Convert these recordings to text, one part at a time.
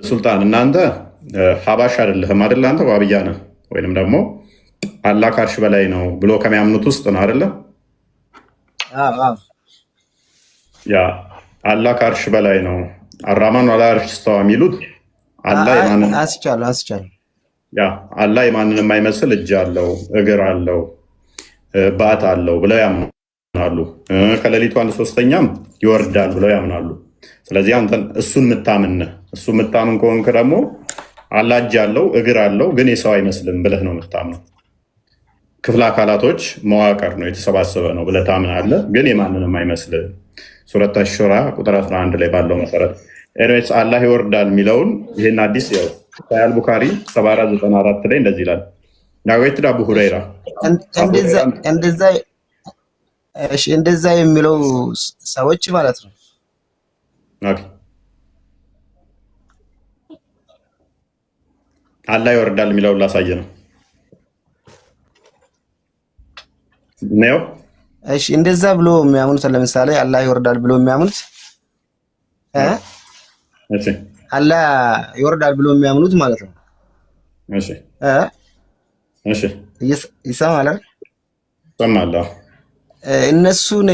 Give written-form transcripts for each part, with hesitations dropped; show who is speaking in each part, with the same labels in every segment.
Speaker 1: ሱልጣን እናንተ ሀባሽ አይደለህም አይደለ? አንተ ዋብያ ነህ ወይንም ደግሞ አላህ ከአርሽ በላይ ነው ብሎ ከሚያምኑት ውስጥ ነው አይደለ? ያ አላህ ከአርሽ በላይ ነው አራማን አላ አርሽ ስተዋ የሚሉት አላህ የማንንም የማይመስል እጅ አለው እግር አለው ባት አለው ብለው ያምናሉ። ከሌሊቱ 1/3ኛም ይወርዳል ብለው ያምናሉ። ስለዚህ አንተን እሱን የምታምን ከሆንክ ደግሞ አላህ እጅ አለው እግር አለው ግን የሰው አይመስልም ብለህ ነው የምታምነው። ክፍለ አካላቶች መዋቅር ነው የተሰባሰበ ነው ብለህ ታምናለህ፣ ግን የማንንም አይመስልም። ሱረት አሹራ ቁጥር 11 ላይ ባለው መሰረት ኤኒዌይስ አላህ ይወርዳል የሚለውን ይህን አዲስ ያው ሳሂህ ቡኻሪ 7494 ላይ እንደዚህ ይላል። ናወይት አቡ ሁረይራ እንደዛ የሚለው ሰዎች ማለት ነው። አላህ ይወርዳል የሚለውን ላሳየ ነው። ነው
Speaker 2: እሺ፣ እንደዛ ብሎ የሚያምኑት ለምሳሌ አላህ ይወርዳል ብሎ የሚያምኑት
Speaker 1: እሺ፣
Speaker 2: አላህ ይወርዳል ብሎ የሚያምኑት ማለት ነው።
Speaker 1: እሺ እሺ፣
Speaker 2: ይሰማል
Speaker 1: ሰማላ።
Speaker 2: እነሱን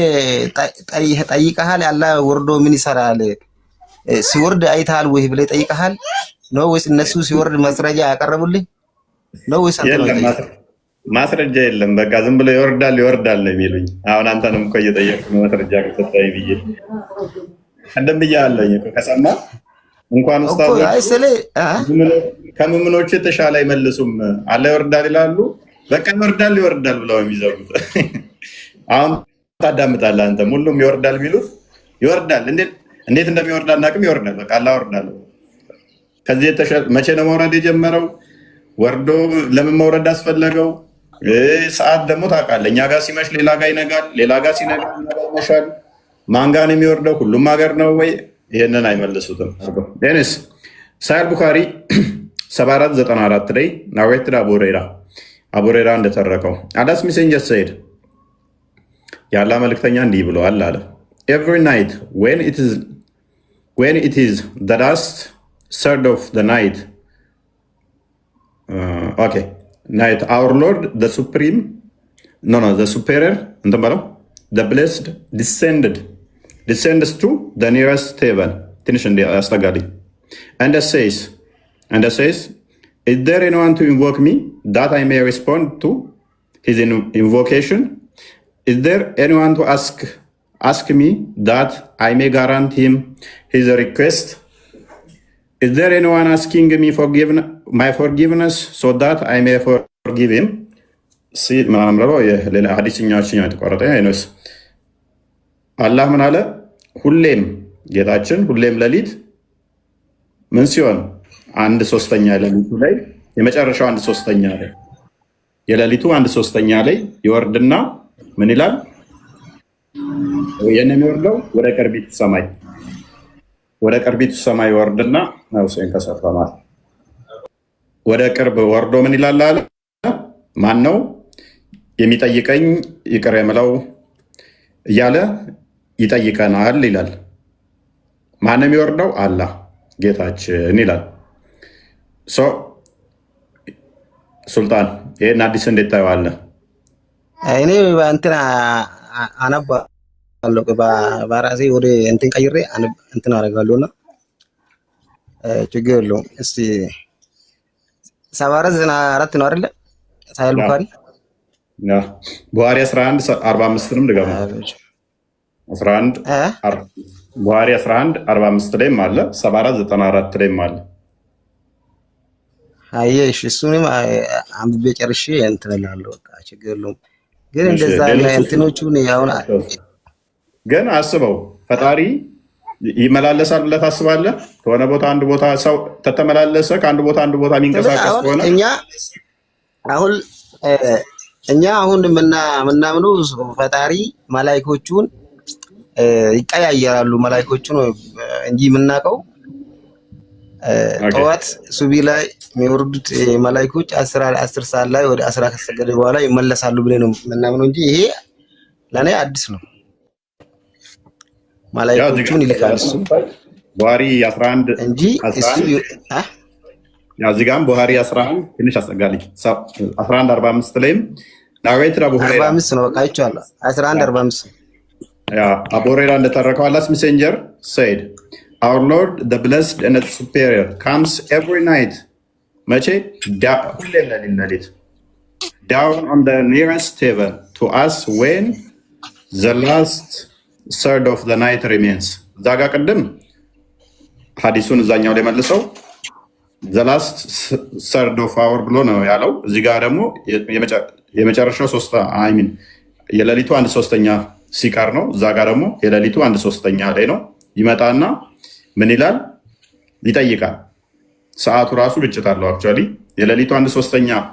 Speaker 2: ጠይቀሃል? አላህ ወርዶ ምን ይሰራል ሲወርድ አይተሃል ወይ ብለህ ጠይቀሃል ነው ወይስ እነሱ ሲወርድ ማስረጃ ያቀረቡልኝ ነው ወይስ አንተ ነው?
Speaker 1: ማስረጃ የለም። በቃ ዝም ብሎ ይወርዳል ነው የሚሉኝ። አሁን አንተንም እኮ እየጠየቅኩ ነው ማስረጃ ከተታይ ብዬ እንደምያለኝ እኮ ከሰማ እንኳን ኡስታዝ ከምምኖች የተሻለ አይመልሱም። አላህ ይወርዳል ይላሉ። በቃ ይወርዳል ብለው የሚዘጉት አሁን ታዳምጣለህ አንተም። ሁሉም ይወርዳል ቢሉት ይወርዳል። እንዴት እንደሚወርድ አናውቅም። ይወርዳል። በቃ አላህ ይወርዳል። ከዚህ የተሻለ መቼ ነው መውረድ የጀመረው? ወርዶ ለምን መውረድ አስፈለገው? ሰዓት ደግሞ ታውቃለህ። እኛ ጋር ሲመሽ ሌላ ጋር ይነጋል፣ ሌላ ጋር ሲነጋ ይመሻል። ማን ጋር ነው የሚወርደው? ሁሉም ሀገር ነው ወይ? ይሄንን አይመልሱትም። ኔስ ሳሂህ ቡኻሪ 7494 ላይ ናወይት አቡ ሁረይራ እንደተረከው አላስ ሜሴንጀር ሰይድ የአላህ መልእክተኛ እንዲህ ብለዋል አለ every night when it is the last third of the night night our Lord the supreme the superior the blessed descends to the nearest heaven ትንሽ እንደ አስተጋሊ and says is there anyone to invoke me that I may respond to his invocation? Is there anyone to ask me that I may grant him his request? Is there anyone asking me my forgiveness so that I may forgive him? See, ሌላ ሐዲስኛዎችን የተቆረጠ አይነስ አላህ ምን አለ? ሁሌም ጌታችን ሁሌም ሌሊት ምን ሲሆን 1/3 ሌሊቱ ላይ የመጨረሻው 1/3 ላይ የሌሊቱ 1/3 ላይ ይወርድና ምን ይላል? ወየነ የሚወርደው ወደ ቅርቢቱ ሰማይ ይወርድና ነው ሰን ተሰፈማል። ወደ ቅርብ ወርዶ ምን ይላል አለ? ማን ነው የሚጠይቀኝ ይቅር የምለው እያለ ይጠይቀናል ይላል። ማን ነው የሚወርደው? አላህ ጌታችን ይላል። ሱልጣን ይሄን አዲስ እንዴት ታየዋለህ?
Speaker 2: እኔ እንትን አነባለሁ በራሴ ወደ እንትን ቀይሬ እንትን አደርጋለሁና ችግር የለውም። እስቲ 7494 ነው አይደለ? ሳሂህ ቡኻሪ
Speaker 1: ቡኻሪ 1145ንም ድገማ 11 ቡኻሪ 1145 ላይም አለ 7494 ላይም አለ።
Speaker 2: አየሽ እሱንም አንብቤ ጨርሼ እንትን እላለሁ። በቃ ችግር የለውም። ግን እንደዛ ላይ እንትኖቹን ያውና
Speaker 1: ግን አስበው ፈጣሪ ይመላለሳል ብለህ ታስባለህ? ከሆነ ቦታ አንድ ቦታ ሰው ተተመላለሰ ከአንድ ቦታ አንድ ቦታ የሚንቀሳቀስ ከሆነ
Speaker 2: እኛ አሁን ምናምነው ፈጣሪ መላእክቶቹን ይቀያየራሉ። መላእክቶቹን እንጂ የምናውቀው ጠዋት ሱቢ ላይ የሚወርዱት መላእክቶች 10 ሰዓት ላይ ወደ 10 ከሰገደ በኋላ ይመለሳሉ ብለን ነው ምናምነው እንጂ ይሄ ለኔ አዲስ ነው። መላእክቶቹን ይልካል እሱ
Speaker 1: ቡሃሪ 11
Speaker 2: እንጂ እሱ
Speaker 1: እዚህ ጋርም ቡሃሪ 11 ትንሽ አስጠጋልኝ 11:45 ላይም ናሬትድ አቡ ሁረይራ
Speaker 2: 45 ነው። በቃ አይቼዋለሁ 11:45
Speaker 1: አቡ ሁረይራ እንደተረከው አላስ ሜሴንጀር said our lord the blessed and the superior comes every night መቼ ሁሌ ለሊት down on the nearest heaven to us when the last third of the night remains ዛጋ ቅድም ሐዲሱን እዛኛው ላይ መልሰው the last third of hour ብሎ ነው ያለው። እዚህ ጋር ደግሞ የመጨረሻው የሌሊቱ 1/3 ሲቀር ነው። እዛ ጋር ደግሞ የሌሊቱ 1/3 ላይ ነው። ይመጣና ምን ይላል? ይጠይቃል። ሰዓቱ ራሱ ግጭት አለው። አክቹዋሊ የሌሊቱ 1/3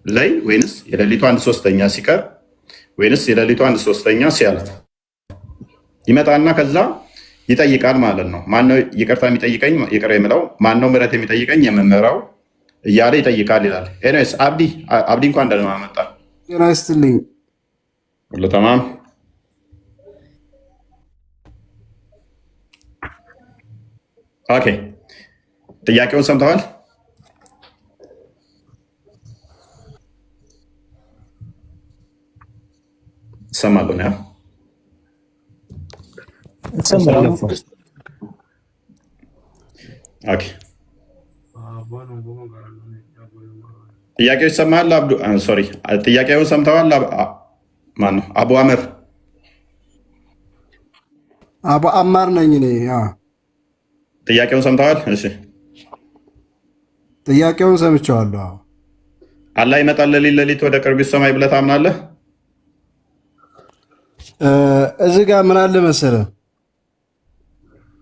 Speaker 1: ላይ ወይንስ የሌሊቱ 1/3 ሲቀር ወይንስ የሌሊቱ 1/3 ሲያልፍ ይመጣና ከዛ ይጠይቃል ማለት ነው። ማነው ይቅርታ የሚጠይቀኝ? ይቅር የምለው ማነው? ምሕረት የሚጠይቀኝ? የምምራው እያለ ይጠይቃል ይላል። ኤኒዌይስ አብዲ እንኳን ደህና መጣ።
Speaker 3: ጤና ይስጥልኝ።
Speaker 1: ሁሉ ተማም። ኦኬ ጥያቄውን ሰምተዋል? ሰማሉ ነው ጥያቄው ይሰማል? ሶሪ ጥያቄውን ሰምተዋል? ማነው? አቡ አመር
Speaker 3: አቡ አማር ነኝ እኔ።
Speaker 1: ጥያቄውን ሰምተዋል? እሺ
Speaker 3: ጥያቄውን ሰምቼዋለሁ።
Speaker 1: አላህ ይመጣል ለሊት ወደ ቅርቢት ሰማይ ብለህ ታምናለህ?
Speaker 3: እዚህ ጋር ምን አለ መሰለህ?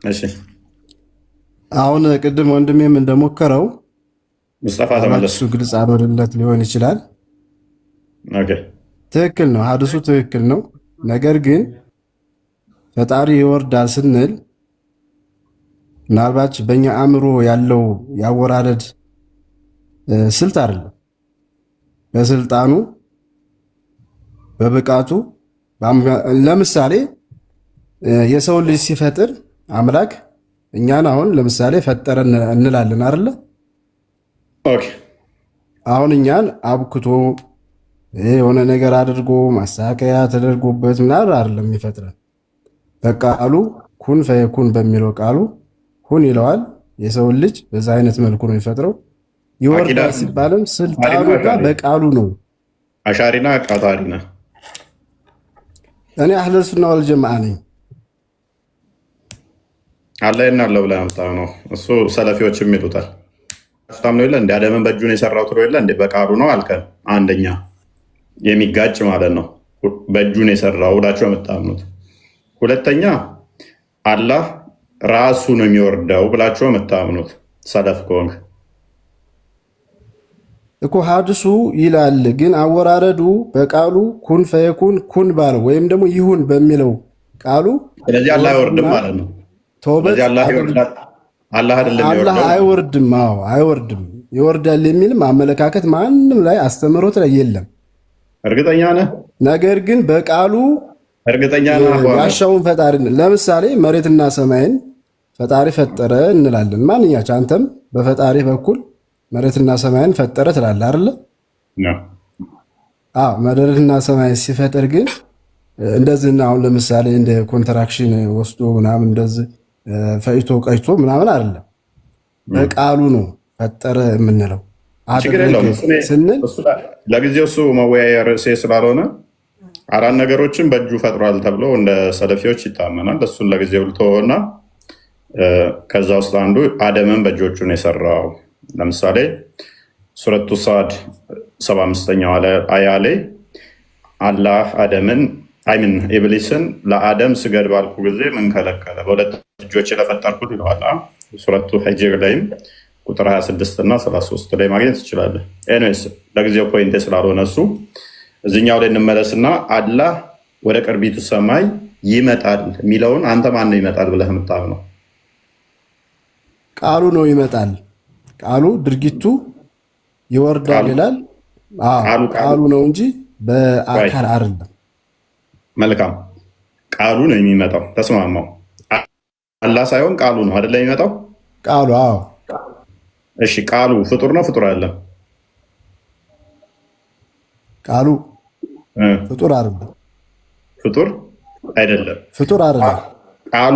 Speaker 1: እሺ
Speaker 3: አሁን ቅድም ወንድሜም እንደሞከረው
Speaker 1: ሙስጠፋ ተመለሱ።
Speaker 3: ግልጽ አልሆነለት ሊሆን ይችላል።
Speaker 1: ኦኬ
Speaker 3: ትክክል ነው፣ ሐዲሱ ትክክል ነው። ነገር ግን ፈጣሪ ይወርዳል ስንል ምናልባት በእኛ አእምሮ ያለው ያወራረድ ስልት አይደለም። በስልጣኑ በብቃቱ ለምሳሌ የሰው ልጅ ሲፈጥር አምላክ እኛን አሁን ለምሳሌ ፈጠረን እንላለን አይደለ?
Speaker 1: ኦኬ
Speaker 3: አሁን እኛን አብክቶ የሆነ ነገር አድርጎ ማስተካከያ ተደርጎበት ምናምን አይደለም የሚፈጥረን። በቃሉ ኩን ፈየኩን በሚለው ቃሉ ሁን ይለዋል። የሰውን ልጅ በዛ አይነት መልኩ ነው የሚፈጥረው። ይወርዳል ሲባልም ስልጣኑ ጋር በቃሉ ነው።
Speaker 1: አሻሪና ቃታሪና
Speaker 3: እኔ አህለ ሱና ወል ጀማዓ ነኝ።
Speaker 1: አላህ እና ብላ ነው እሱ ሰለፊዎችም ይሉታል። ታም ነው ይላል እንደ አደምን በእጁ ነው የሰራው ትሎ ይላል እንደ በቃሉ ነው አልከን። አንደኛ የሚጋጭ ማለት ነው በእጁ ነው የሰራው ብላችሁ የምታምኑት። ሁለተኛ አላህ ራሱ ነው የሚወርደው ብላችሁ የምታምኑት ሰለፍ ከሆንክ
Speaker 3: እኮ ሐዲሱ ይላል። ግን አወራረዱ በቃሉ ኩን ፈየኩን ኩን ባለው ወይም ደግሞ ይሁን በሚለው ቃሉ
Speaker 1: ስለዚህ አላህ አይወርድም ማለት ነው። ስለዚህ አላህ ይወርዳል። አላህ አይደለም ይወርዳል። አላህ
Speaker 3: አይወርድም። አዎ አይወርድም። ይወርዳል የሚልም አመለካከት ማንም ላይ አስተምሮት ላይ የለም።
Speaker 1: እርግጠኛ ነህ?
Speaker 3: ነገር ግን በቃሉ
Speaker 1: እርግጠኛ ነህ?
Speaker 3: ያሻውን ፈጣሪ ለምሳሌ መሬትና ሰማይን ፈጣሪ ፈጠረ እንላለን። ማንኛቸው አንተም በፈጣሪ በኩል መሬትና ሰማይን ፈጠረ ትላለህ አይደለ? መሬትና ሰማይን ሲፈጠር ግን እንደዚህ አሁን ለምሳሌ እንደ ኮንትራክሽን ወስዶ ምናምን እንደዚህ ፈይቶ ቀይቶ ምናምን አይደለም። በቃሉ ነው ፈጠረ የምንለው ስንል
Speaker 1: ለጊዜው እሱ መወያያ ርዕሴ ስላልሆነ አራት ነገሮችን በእጁ ፈጥሯል ተብሎ እንደ ሰለፊዎች ይታመናል። እሱን ለጊዜው ልተወውና ከዛ ውስጥ አንዱ አደምን በእጆቹ ነው የሰራው። ለምሳሌ ሱረቱ ሳድ 75ኛው አያ ላይ አላህ አደምን አይምን ኢብሊስን ለአደም ስገድ ባልኩ ጊዜ ምን ከለከለ? በሁለት እጆች ለፈጠርኩት ይለዋል። ሱረቱ ሂጅር ላይም ቁጥር 26 እና 33 ላይ ማግኘት ትችላለህ። ኤኒዌይስ ለጊዜው ፖይንቴ ስላልሆነ እሱ እዚኛው ላይ እንመለስና አላህ ወደ ቅርቢቱ ሰማይ ይመጣል የሚለውን አንተ ማን ነው ይመጣል ብለህ የምታምነው?
Speaker 3: ቃሉ ነው ይመጣል። ቃሉ ድርጊቱ ይወርዳል ይላል። ቃሉ ነው እንጂ በአካል አይደለም።
Speaker 1: መልካም ቃሉ ነው የሚመጣው። ተስማማው። አላህ ሳይሆን ቃሉ ነው አይደለ የሚመጣው?
Speaker 3: ቃሉ። አዎ
Speaker 1: እሺ ቃሉ ፍጡር ነው ፍጡር አይደለም?
Speaker 3: ቃሉ ፍጡር አይደለም።
Speaker 1: ፍጡር አይደለም።
Speaker 3: ፍጡር አይደለም።
Speaker 1: ቃሉ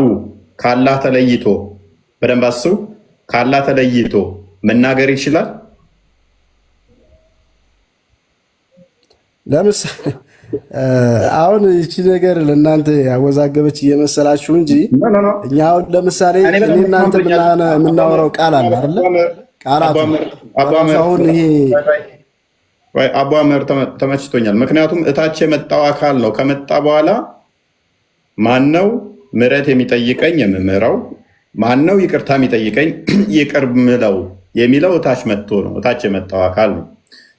Speaker 1: ካላህ ተለይቶ በደንብ አስቡ። ካላህ ተለይቶ መናገር ይችላል?
Speaker 3: ለምሳሌ አሁን እቺ ነገር ለእናንተ ያወዛገበች እየመሰላችሁ እንጂ እኛ አሁን ለምሳሌ እናንተ የምናወራው ቃል አለ አይደለ? ቃላቱ አሁን ይሄ
Speaker 1: አቡ አመር ተመችቶኛል። ምክንያቱም እታች የመጣው አካል ነው። ከመጣ በኋላ ማነው ምሕረት የሚጠይቀኝ የምምረው፣ ማነው ይቅርታ የሚጠይቀኝ ይቅር ምለው የሚለው እታች መጥቶ ነው። እታች የመጣው አካል ነው።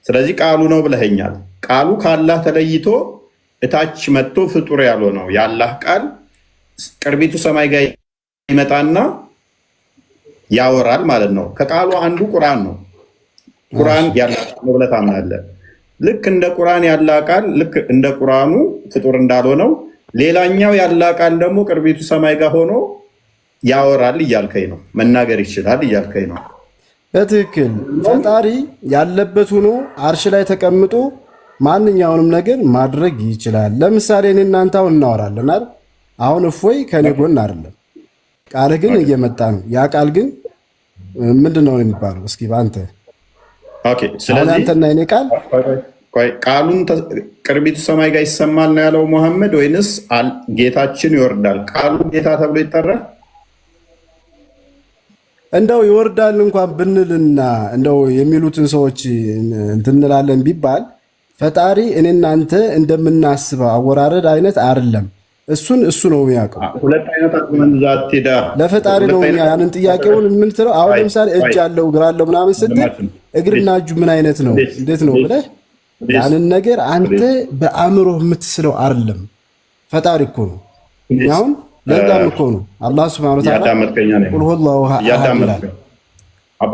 Speaker 1: ስለዚህ ቃሉ ነው ብለኸኛል። ቃሉ ካላህ ተለይቶ እታች መጥቶ ፍጡር ያልሆነው የአላህ ቃል ቅርቢቱ ሰማይ ጋር ይመጣና ያወራል ማለት ነው። ከቃሉ አንዱ ቁርአን ነው። ቁርአን ያለ ነው ብለህ ታምናለህ። ልክ እንደ ቁርአን ያለ ቃል ልክ እንደ ቁርአኑ ፍጡር እንዳልሆነው ሌላኛው ያለ ቃል ደግሞ ቅርቢቱ ሰማይ ጋር ሆኖ ያወራል እያልከኝ ነው። መናገር ይችላል እያልከኝ ነው።
Speaker 3: በትክክል ፈጣሪ ያለበት ሆኖ አርሽ ላይ ተቀምጦ ማንኛውንም ነገር ማድረግ ይችላል። ለምሳሌ እኔ እናንተ አሁን እናወራለን አይደል? አሁን እፎይ ከኔ ጎን አይደለም፣ ቃል ግን እየመጣ ነው። ያ ቃል ግን ምንድነው የሚባለው? እስኪ በአንተ
Speaker 1: ኦኬ። ስለዚህ
Speaker 3: አንተና እኔ ቃል
Speaker 1: ቃሉን ቅርቢቱ ሰማይ ጋር ይሰማል ነው ያለው መሐመድ፣ ወይንስ ጌታችን ይወርዳል? ቃሉ ጌታ ተብሎ ይጠራል?
Speaker 3: እንደው ይወርዳል እንኳን ብንልና እንደው የሚሉትን ሰዎች እንትንላለን ቢባል ፈጣሪ እኔ እናንተ እንደምናስበው አወራረድ አይነት አይደለም። እሱ ነው የሚያውቀው።
Speaker 1: ሁለት አይነት አርጉመንት ዛት ሄዳ
Speaker 3: ለፈጣሪ ነው ያንን ጥያቄውን የምንትለው። አሁን ለምሳሌ እጅ አለው እግር አለው ምናምን ስትል እግርና እጁ ምን አይነት ነው እንዴት ነው ብለህ ያንን ነገር አንተ በአእምሮ የምትስለው አይደለም። ፈጣሪ እኮ ነው። አሁን ለዛም እኮ ነው አላህ Subhanahu Wa Ta'ala ቁል ሁወላሁ አሐድ።
Speaker 1: አቡ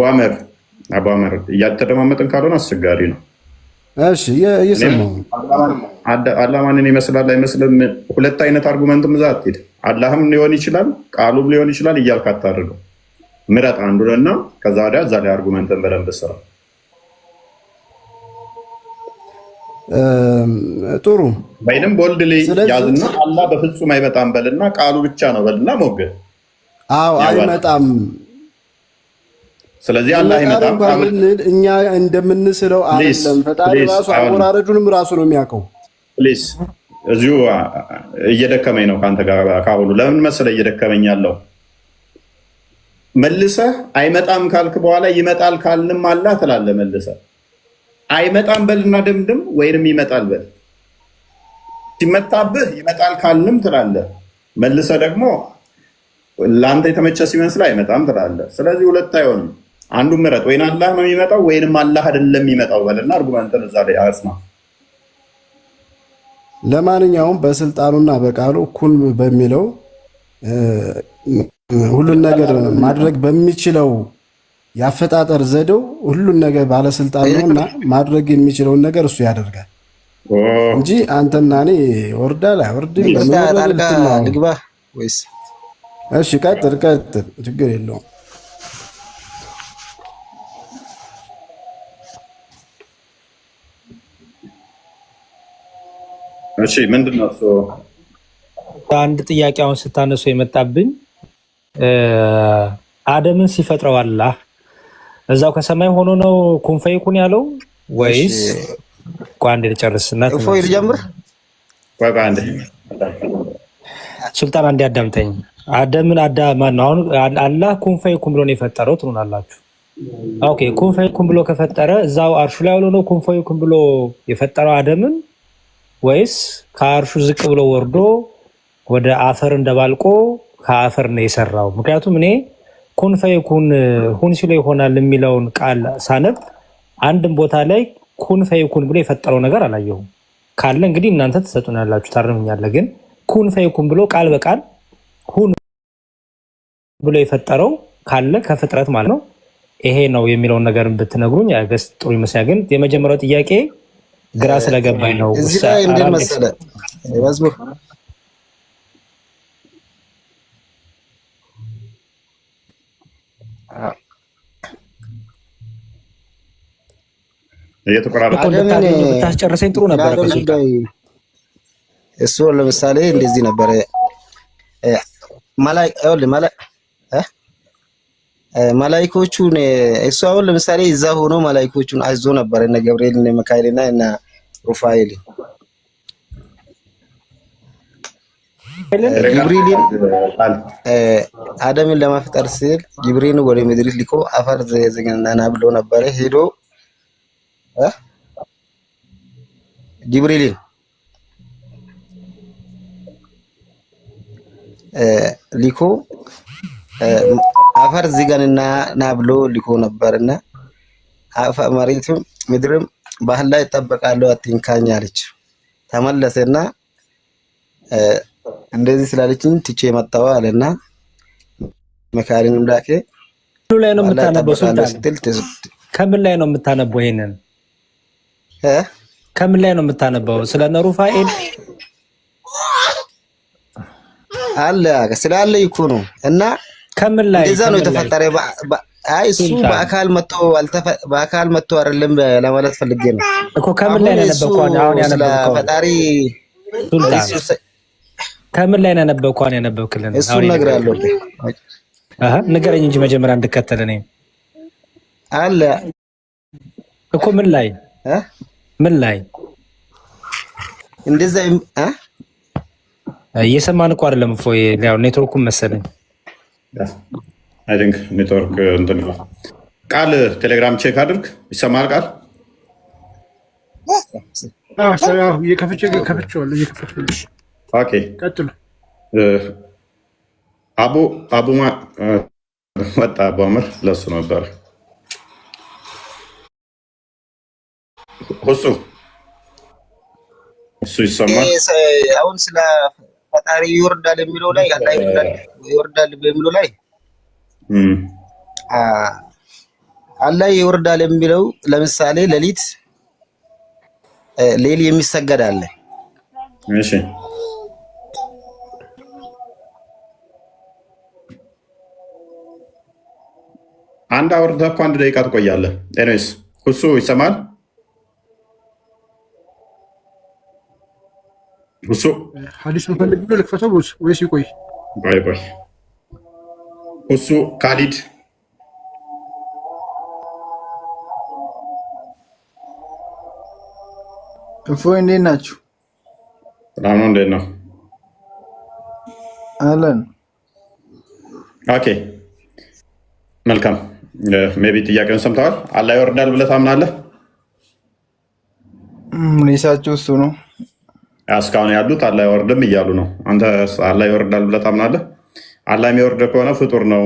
Speaker 1: አመር እያተደማመጥን ካልሆነ አስቸጋሪ ነው።
Speaker 3: እሺ እየሰማሁ
Speaker 1: አላህ ማንን ይመስላል አይመስልም? ሁለት አይነት አርጉመንት ምዛት ሄድ አላህም ሊሆን ይችላል ቃሉም ሊሆን ይችላል እያልክ አታድርገው። ምረጥ አንዱንና ከዛ ወዲያ እዛ ላይ አርጉመንትን በደንብ ስራ።
Speaker 3: ጥሩ
Speaker 1: ወይንም ቦልድ ላይ ያዝና አላህ በፍጹም አይመጣም በልና ቃሉ ብቻ ነው በልና ሞገድ።
Speaker 3: አዎ አይመጣም።
Speaker 1: ስለዚህ አላህ ይመጣም
Speaker 3: እኛ እንደምንስለው አይደለም። ፈጣሪ ራሱ አወራረዱንም ራሱ ነው የሚያውቀው። ፕሊዝ
Speaker 1: እዚሁ እየደከመኝ ነው ካንተ ጋር ካሁኑ። ለምን መሰለህ እየደከመኝ ያለው መልሰህ አይመጣም ካልክ በኋላ ይመጣል ካልንም አላህ ትላለህ። መልሰህ አይመጣም በልና ደምድም ወይንም ይመጣል በል። ሲመጣብህ ይመጣል ካልንም ትላለህ። መልሰህ ደግሞ ለአንተ የተመቸ ሲመስል አይመጣም ትላለህ። ስለዚህ ሁለት አይሆንም። አንዱ ምረጥ። ወይን አላህ ነው የሚመጣው ወይንም አላህ አይደለም የሚመጣው በልና አርጉመንትን እዛ ላይ አስማ።
Speaker 3: ለማንኛውም በስልጣኑና በቃሉ ኩን በሚለው ሁሉን ነገር ማድረግ በሚችለው ያፈጣጠር ዘዴው ሁሉን ነገር ባለስልጣን ነውና ማድረግ የሚችለውን ነገር እሱ ያደርጋል እንጂ አንተና እኔ ወርዳል አይወርድም
Speaker 2: ልግባ ወይስ?
Speaker 3: እሺ ቀጥል፣ ችግር የለውም።
Speaker 1: እሺ ምንድነው እሱ?
Speaker 4: አንድ ጥያቄ አሁን ስታነሱ የመጣብኝ አደምን ሲፈጥረው አላህ እዛው ከሰማይ ሆኖ ነው ኩን ፈይኩን ያለው ወይስ? ቋንዴ ልጨርስና
Speaker 2: እፎይ ልጀምር።
Speaker 1: ቋንዴ
Speaker 4: ሱልጣን አንዴ አዳምጠኝ። አደምን ማን ነው አሁን አላህ ኩን ፈይኩን ብሎ ነው የፈጠረው ትሉናላችሁ። ኦኬ ኩን ፈይኩን ብሎ ከፈጠረ እዛው አርሹ ላይ ሆኖ ነው ኩን ፈይኩን ብሎ የፈጠረው አደምን ወይስ ከአርሹ ዝቅ ብሎ ወርዶ ወደ አፈር እንደባልቆ ከአፈር ነው የሰራው? ምክንያቱም እኔ ኩን ፈይኩን ሁን ሲሎ ይሆናል የሚለውን ቃል ሳነብ አንድም ቦታ ላይ ኩን ፈይኩን ብሎ የፈጠረው ነገር አላየሁም። ካለ እንግዲህ እናንተ ትሰጡናላችሁ፣ ታርሙኛለህ። ግን ኩን ፈይኩን ብሎ ቃል በቃል ሁን ብሎ የፈጠረው ካለ ከፍጥረት ማለት ነው ይሄ ነው የሚለውን ነገር ብትነግሩኝ ያገስ ጥሩ ይመስላል። ግን የመጀመሪያው ጥያቄ ግራ ስለገባኝ ነው።
Speaker 2: እዚህ ላይ እንዴት መሰለህ
Speaker 1: እየተቆራረጠ
Speaker 4: ብታስጨርሰኝ ጥሩ ነበር።
Speaker 2: እሱ ለምሳሌ እንደዚህ ነበር መላእክቶቹን እሱ አሁን ለምሳሌ እዛ ሆኖ መላእክቶቹን አዞ ነበር እነ ገብርኤል እነ ሚካኤልና እነ ሩፋኤል ጅብሪልን አደምን ለመፍጠር ሲል ጅብሪልን ወደ ምድር ልኮ አፈር ዘገናና ብሎ ነበር ሄዶ ጅብሪልን ሊኮ አፈር ዝጋንና ና ብሎ ሊኮ ነበርና መሬትም ምድርም ባህል ላይ ተጠበቃለሁ አትንካኝ አለች። ተመለሰና እንደዚህ ስላለችኝ ትቼ መጣሁ አለና መካሪንም ላከ።
Speaker 4: ሁሉ ላይ ነው የምታነበው ሱልጣን? ከምን ላይ ነው የምታነበው? ይሄንን ከምን ላይ ነው የምታነበው? ስለነ ሩፋኤል
Speaker 2: አለ ስላለ ይኩ ነው እና
Speaker 4: ከምን ላይ
Speaker 2: እንደዛ ነው የተፈጠረ። አይ እሱ በአካል መጥቶ አይደለም ለማለት ፈልጌ ነው
Speaker 4: እኮ። ከምን ላይ ነው ያነበብከው? አሁን ያነበብከው ፈጣሪ ሱልጣን ከምን ላይ ነው ያነበብከው? አሁን ያነበብክልን
Speaker 2: እሱ እነግርሃለሁ።
Speaker 4: ንገረኝ እንጂ መጀመሪያ እንድከተል ነኝ አለ እኮ። ምን ላይ
Speaker 2: እንደዛ
Speaker 4: እየሰማን እኮ አይደለም። እፎይ ያው ኔትወርኩን መሰለኝ።
Speaker 1: አይ ቲንክ ኔትወርክ እንትን ነው። ቃል ቴሌግራም ቼክ አድርግ። ይሰማል ቃል? ኦኬ
Speaker 5: ቀጥሉ።
Speaker 1: አቡማ ወጣ። አቡ አመር ለሱ ነበር እሱ ይሰማል።
Speaker 2: አሁን ስለ ፈጣሪ ይወርዳል የሚለው ላይ ይወርዳል በሚለው ላይ አላህ ይወርዳል የሚለው ለምሳሌ ሌሊት የሚሰገድ አለ።
Speaker 1: እሺ አንድ አውርደህ እኮ 1 ደቂቃ ትቆያለህ። ኤኒዌይስ እሱ ይሰማል። እሱ
Speaker 5: ሐዲስ መፈልግ ብሎ ልክፈተው ወይስ ይቆይ?
Speaker 1: ቆይ እሱ ካሊድ
Speaker 6: እፎይ እንዴት ናችሁ?
Speaker 1: ሰላም ነው። እንዴት ነው?
Speaker 6: አለን።
Speaker 1: ኦኬ መልካም። ሜቢ ጥያቄውን ሰምተዋል። አላህ ይወርዳል ብለህ ታምናለህ?
Speaker 6: ሬሳቸው እሱ ነው።
Speaker 1: እስካሁን ያሉት አላህ አይወርድም እያሉ ነው። አንተ አላህ ይወርዳል ብለህ ታምናለህ? አላህ የሚወርድ ከሆነ ፍጡር ነው፣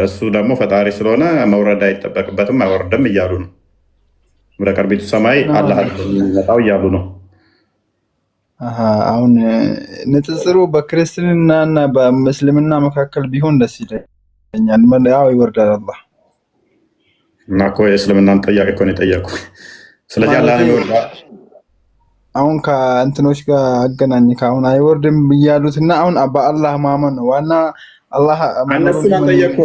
Speaker 1: እሱ ደግሞ ፈጣሪ ስለሆነ መውረድ አይጠበቅበትም፣ አይወርድም እያሉ ነው። ወደ ቀርቢቱ ሰማይ አላህ የሚመጣው እያሉ ነው።
Speaker 6: አሁን ንጽጽሩ በክርስትና እና በእስልምና መካከል ቢሆን ደስ ይለኛል። ያው ይወርዳል አላህ
Speaker 1: እና እኮ የእስልምናን ጥያቄ እኮ ነው የጠየቁ። ስለዚህ አላህ ነው ይወርዳል።
Speaker 6: አሁን ከእንትኖች ጋር አገናኝ ከአሁን አይወርድም ብያሉትና አሁን በአላህ ማመን ነው ዋና። አላህ
Speaker 1: እነሱ ጠየቁ።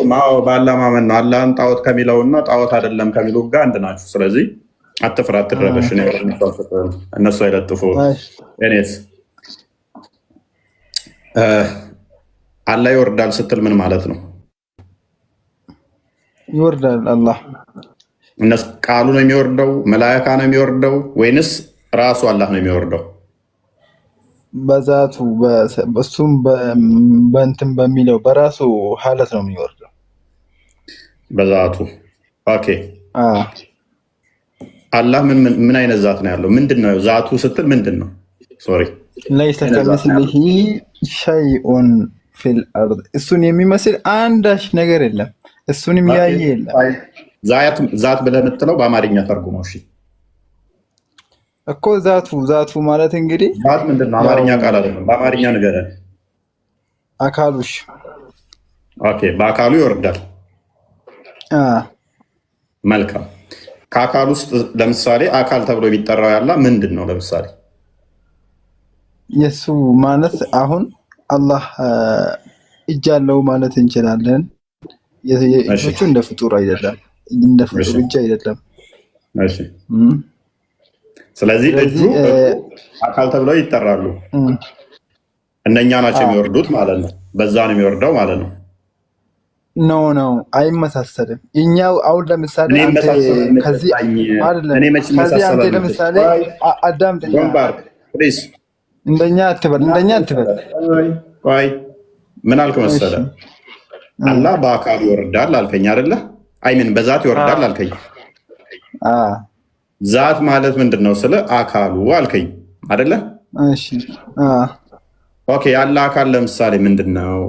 Speaker 1: በአላህ ማመን ነው። አላህን ጣዖት ከሚለውና ጣዖት አይደለም ከሚለው ጋር አንድ ናቸው። ስለዚህ አትፍራ፣ አትረበሽ። እነሱ አይለጥፉ። እኔስ አላህ ይወርዳል ስትል ምን ማለት ነው?
Speaker 6: ይወርዳል አላህ
Speaker 1: እነሱ ቃሉ ነው የሚወርደው? መላእክት ነው የሚወርደው? ወይንስ ራሱ አላህ ነው የሚወርደው?
Speaker 6: በዛቱ በሱም በእንትን በሚለው በራሱ ሐለት ነው የሚወርደው
Speaker 1: በዛቱ። ኦኬ አላህ ምን አይነት ዛት ነው ያለው? ምንድነው ዛቱ ስትል ምንድነው? ሶሪ
Speaker 6: ለይሰ ከሚስሊሂ ሸይኡን ፊል አርድ፣ እሱን የሚመስል አንዳች ነገር የለም፣ እሱንም ያየ የለም።
Speaker 1: ዛት ብለህ የምትለው በአማርኛ ተርጉመው። እሺ
Speaker 6: እኮ ዛቱ ማለት እንግዲህ
Speaker 1: ዛት ምንድነው? አማርኛ ቃል አይደለም፣ በአማርኛ ንገረን።
Speaker 6: አካሉሽ።
Speaker 1: ኦኬ በአካሉ ይወርዳል። መልካም። ከአካል ውስጥ ለምሳሌ አካል ተብሎ የሚጠራው ያለ ምንድን ነው? ለምሳሌ
Speaker 6: የሱ ማለት አሁን አላህ እጅ አለው ማለት እንችላለን። የእጆቹ እንደ ፍጡር አይደለም፣ እንደ ፍጡር እጅ አይደለም።
Speaker 1: እሺ ስለዚህ እጁ አካል ተብለው ይጠራሉ። እነኛ ናቸው የሚወርዱት ማለት ነው። በዛ ነው የሚወርደው ማለት ነው።
Speaker 6: ኖ አይመሳሰልም። እኛው አሁን ለምሳሌ ከዚህ አንተ ለምሳሌ አዳምጠኝ፣ እንደኛ አትበል።
Speaker 1: ቆይ ምን አልክ መሰለህ? አላህ በአካል ይወርዳል አልከኝ አይደለ? አይምን በዛት ይወርዳል አልከኝ። ዛት ማለት ምንድን ነው ስለ አካሉ አልከኝ አይደለ?
Speaker 6: እሺ
Speaker 1: ኦኬ። ያለ አካል ለምሳሌ ምንድን ነው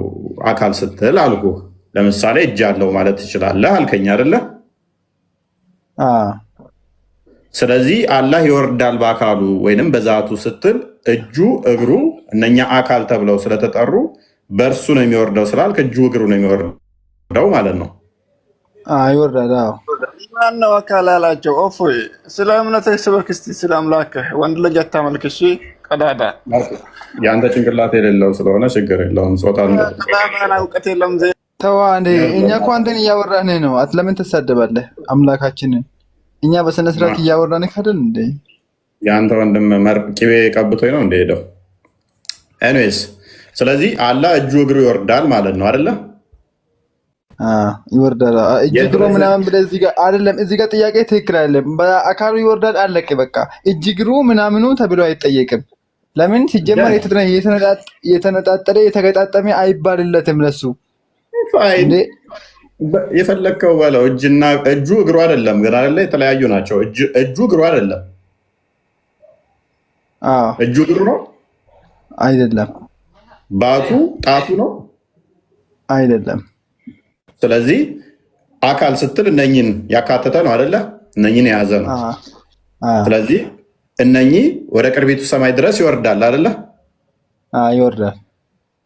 Speaker 1: አካል ስትል አልኩህ። ለምሳሌ እጅ አለው ማለት ትችላለህ አልከኝ አይደለ? ስለዚህ አላህ ይወርዳል በአካሉ ወይንም በዛቱ ስትል እጁ፣ እግሩ እነኛ አካል ተብለው ስለተጠሩ በእርሱ ነው የሚወርደው ስላልክ እጁ፣ እግሩ ነው የሚወርደው ማለት ነው።
Speaker 6: ይወርዳል።
Speaker 7: ማነው አካል ያላቸው? እፎይ ስለ እምነትህ ስበክ እስኪ፣ ስለ አምላክህ። ወንድ ልጅ አታመልክ እሺ። ቀዳዳ
Speaker 1: የአንተ ጭንቅላት የሌለው ስለሆነ ችግር የለውም። ጾታ
Speaker 7: እውቀት የለም።
Speaker 6: ተዋ እንዴ፣ እኛ እኮ አንተን እያወራን ነው። ለምን ትሳደባለህ አምላካችንን? እኛ በስነ ስርዓት እያወራን ካደል እንዴ?
Speaker 1: የአንተ ወንድም ቅቤ ቀብቶኝ ነው እንደሄደው። ኤኒዌይስ ስለዚህ አላህ እጁ እግሩ ይወርዳል ማለት ነው አይደለ?
Speaker 6: ይወርዳል እጅ እግሩ ምናምን ብለህ እዚህ ጋር አይደለም። እዚህ ጋር ጥያቄ ትክክል አይደለም። በአካሉ ይወርዳል አለቀ በቃ። እጅ እግሩ ምናምኑ ተብሎ አይጠየቅም። ለምን ሲጀመር የተነጣጠለ የተገጣጠመ አይባልለትም ለሱ።
Speaker 1: የፈለግከው በለው። እጁ እግሩ አይደለም ግን አይደለ? የተለያዩ ናቸው። እጁ እግሩ አይደለም። እጁ እግሩ ነው
Speaker 6: አይደለም።
Speaker 1: ባቱ ጣቱ ነው
Speaker 6: አይደለም።
Speaker 1: ስለዚህ አካል ስትል እነኝን ያካተተ ነው አይደለ? እነኝን የያዘ ነው። ስለዚህ እነኚህ ወደ ቅርቢቱ ሰማይ ድረስ ይወርዳል አይደለ?
Speaker 6: ይወርዳል።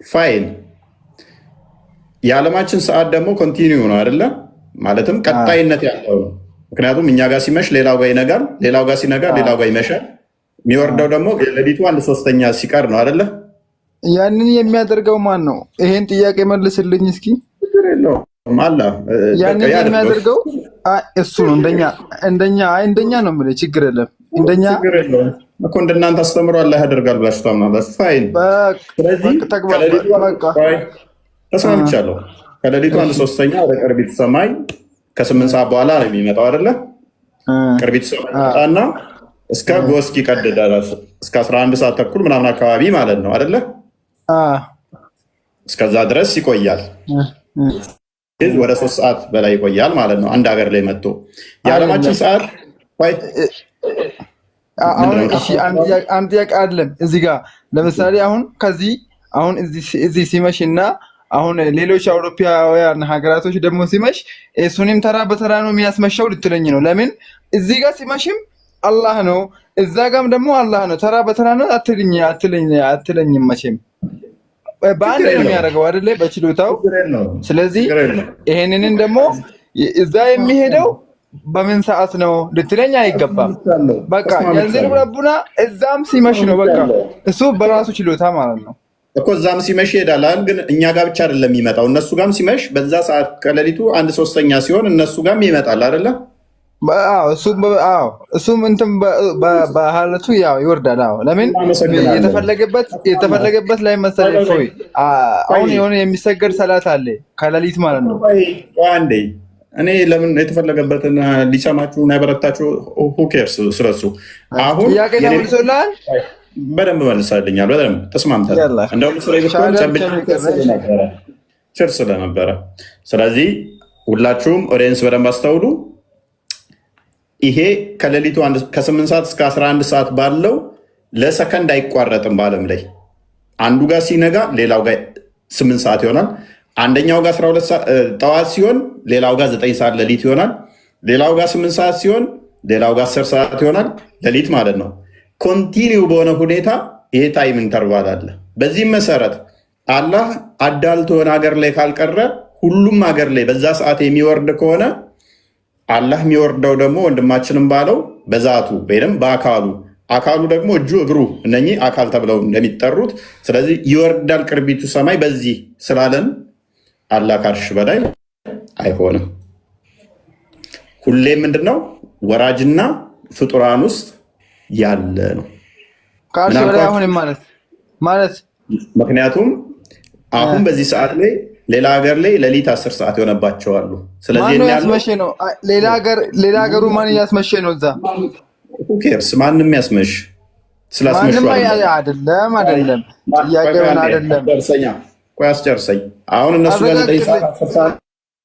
Speaker 1: ፋይን። የዓለማችን ሰዓት ደግሞ ኮንቲኒው ነው አይደለ? ማለትም ቀጣይነት ያለው ነው። ምክንያቱም እኛ ጋር ሲመሽ ሌላው ጋር ይነጋል፣ ሌላው ጋር ሲነጋ ሌላው ጋር ይመሻል። የሚወርደው ደግሞ ሌሊቱ 1/3 ሲቀር ነው አይደለ?
Speaker 6: ያንን የሚያደርገው ማን ነው? ይሄን ጥያቄ መልስልኝ እስኪ። ያንን የሚያደርገው እሱ ነው። እንደኛ ነው የምልህ። ችግር የለም። እንደኛ
Speaker 1: እኮ እንደናንተ አስተምሮ አላህ ያደርጋል ብላችሁ ታምናላችሁ። ፋይን። ስለዚህ ተስማምቻለሁ። ከሌሊቱ 1/3 ወደ ቅርቢቱ ሰማይ ከ8 ሰዓት በኋላ ነው የሚመጣው አይደለ? ቅርቢቱ ሰማይ መጣና እስከ ጎህ እስኪቀድ ድረስ እስከ 11 ሰዓት ተኩል ምናምን አካባቢ ማለት ነው አይደለ? እስከዛ ድረስ ይቆያል። ወደ 3 ሰዓት በላይ ይቆያል ማለት ነው። አንድ ሀገር ላይ መጥቶ የዓለማችን ሰዓት አንድ ጥያቄ አይደለም እዚህ ጋር ለምሳሌ አሁን እዚህ ሲመሽ እና አሁን ሌሎች አውሮፓውያን ሀገራቶች ደግሞ ሲመሽ እሱንም ተራ በተራ ነው የሚያስመሸው ልትለኝ ነው? ለምን እዚህ ጋር ሲመሽም አላህ ነው፣ እዛ ጋም ደግሞ አላህ ነው። ተራ በተራ ነው አትለኝም መቼም በአንድ ነው የሚያደርገው አይደለ? በችሎታው። ስለዚህ ይሄንን ደግሞ እዛ የሚሄደው በምን ሰዓት ነው ልትለኝ አይገባም። በቃ የንዝር ረቡና እዛም ሲመሽ ነው በቃ እሱ በራሱ ችሎታ ማለት ነው እኮ እዛም ሲመሽ ይሄዳል። ግን እኛ ጋር ብቻ አይደለም የሚመጣው፣ እነሱ ጋም ሲመሽ በዛ ሰዓት ከሌሊቱ 1/3 ሲሆን እነሱ ጋም ይመጣል አይደለ? እሱም እንትን በሀለቱ ያው ይወርዳል። ለምን የተፈለገበት ላይ መሰለህ? አሁን የሆነ የሚሰገድ ሰላት አለ ከሌሊት ማለት ነው። አንዴ እኔ ለምን የተፈለገበትን ሊሰማችሁ እና ያበረታችሁ ሁኬርስ ስለሱ አሁን
Speaker 6: ጥያቄ ተመልሶልሃል።
Speaker 1: በደንብ መልሳልኛል። በደንብ ተስማምተናል። እንደውም ችር ስለነበረ ስለዚህ ሁላችሁም ኦዲየንስ በደንብ አስተውሉ። ይሄ ከሌሊቱ ከ8 ሰዓት እስከ 11 ሰዓት ባለው ለሰከንድ አይቋረጥም። በዓለም ላይ አንዱ ጋር ሲነጋ ሌላው ጋር 8 ሰዓት ይሆናል። አንደኛው ጋር 12 ሰዓት ጠዋት ሲሆን ሌላው ጋር 9 ሰዓት ሌሊት ይሆናል። ሌላው ጋር 8 ሰዓት ሲሆን ሌላው ጋር 10 ሰዓት ይሆናል ሌሊት ማለት ነው። ኮንቲኒው በሆነ ሁኔታ ይሄ ታይም ኢንተርቫል አለ። በዚህም መሰረት አላህ አዳልቶ የሆነ ሀገር ላይ ካልቀረ ሁሉም ሀገር ላይ በዛ ሰዓት የሚወርድ ከሆነ አላህ የሚወርደው ደግሞ ወንድማችንም ባለው በዛቱ ወይም በአካሉ አካሉ ደግሞ እጁ እግሩ እነኚህ አካል ተብለው እንደሚጠሩት ስለዚህ ይወርዳል ቅርቢቱ ሰማይ በዚህ ስላለን አላህ ከአርሽ በላይ አይሆንም። ሁሌም ምንድነው ወራጅና ፍጡራን ውስጥ ያለ ነው።
Speaker 6: ከአርሽ በላይ አሁንም ማለት
Speaker 1: ምክንያቱም አሁን በዚህ ሰዓት ላይ ሌላ ሀገር ላይ ሌሊት 10 ሰዓት ይሆነባቸዋል። ስለዚህ
Speaker 6: ማን ያስመሸ ነው? ሌላ ሀገሩ ማን ያስመሸ ነው? እዛ
Speaker 1: ኦኬርስ ማንንም ያስመሽ ስላስመሽው
Speaker 6: አይደለም ጥያቄውን አይደለም።
Speaker 1: ቆይ አስጨርሰኝ። አሁን እነሱ ጋር 9 ሰዓት 10 ሰዓት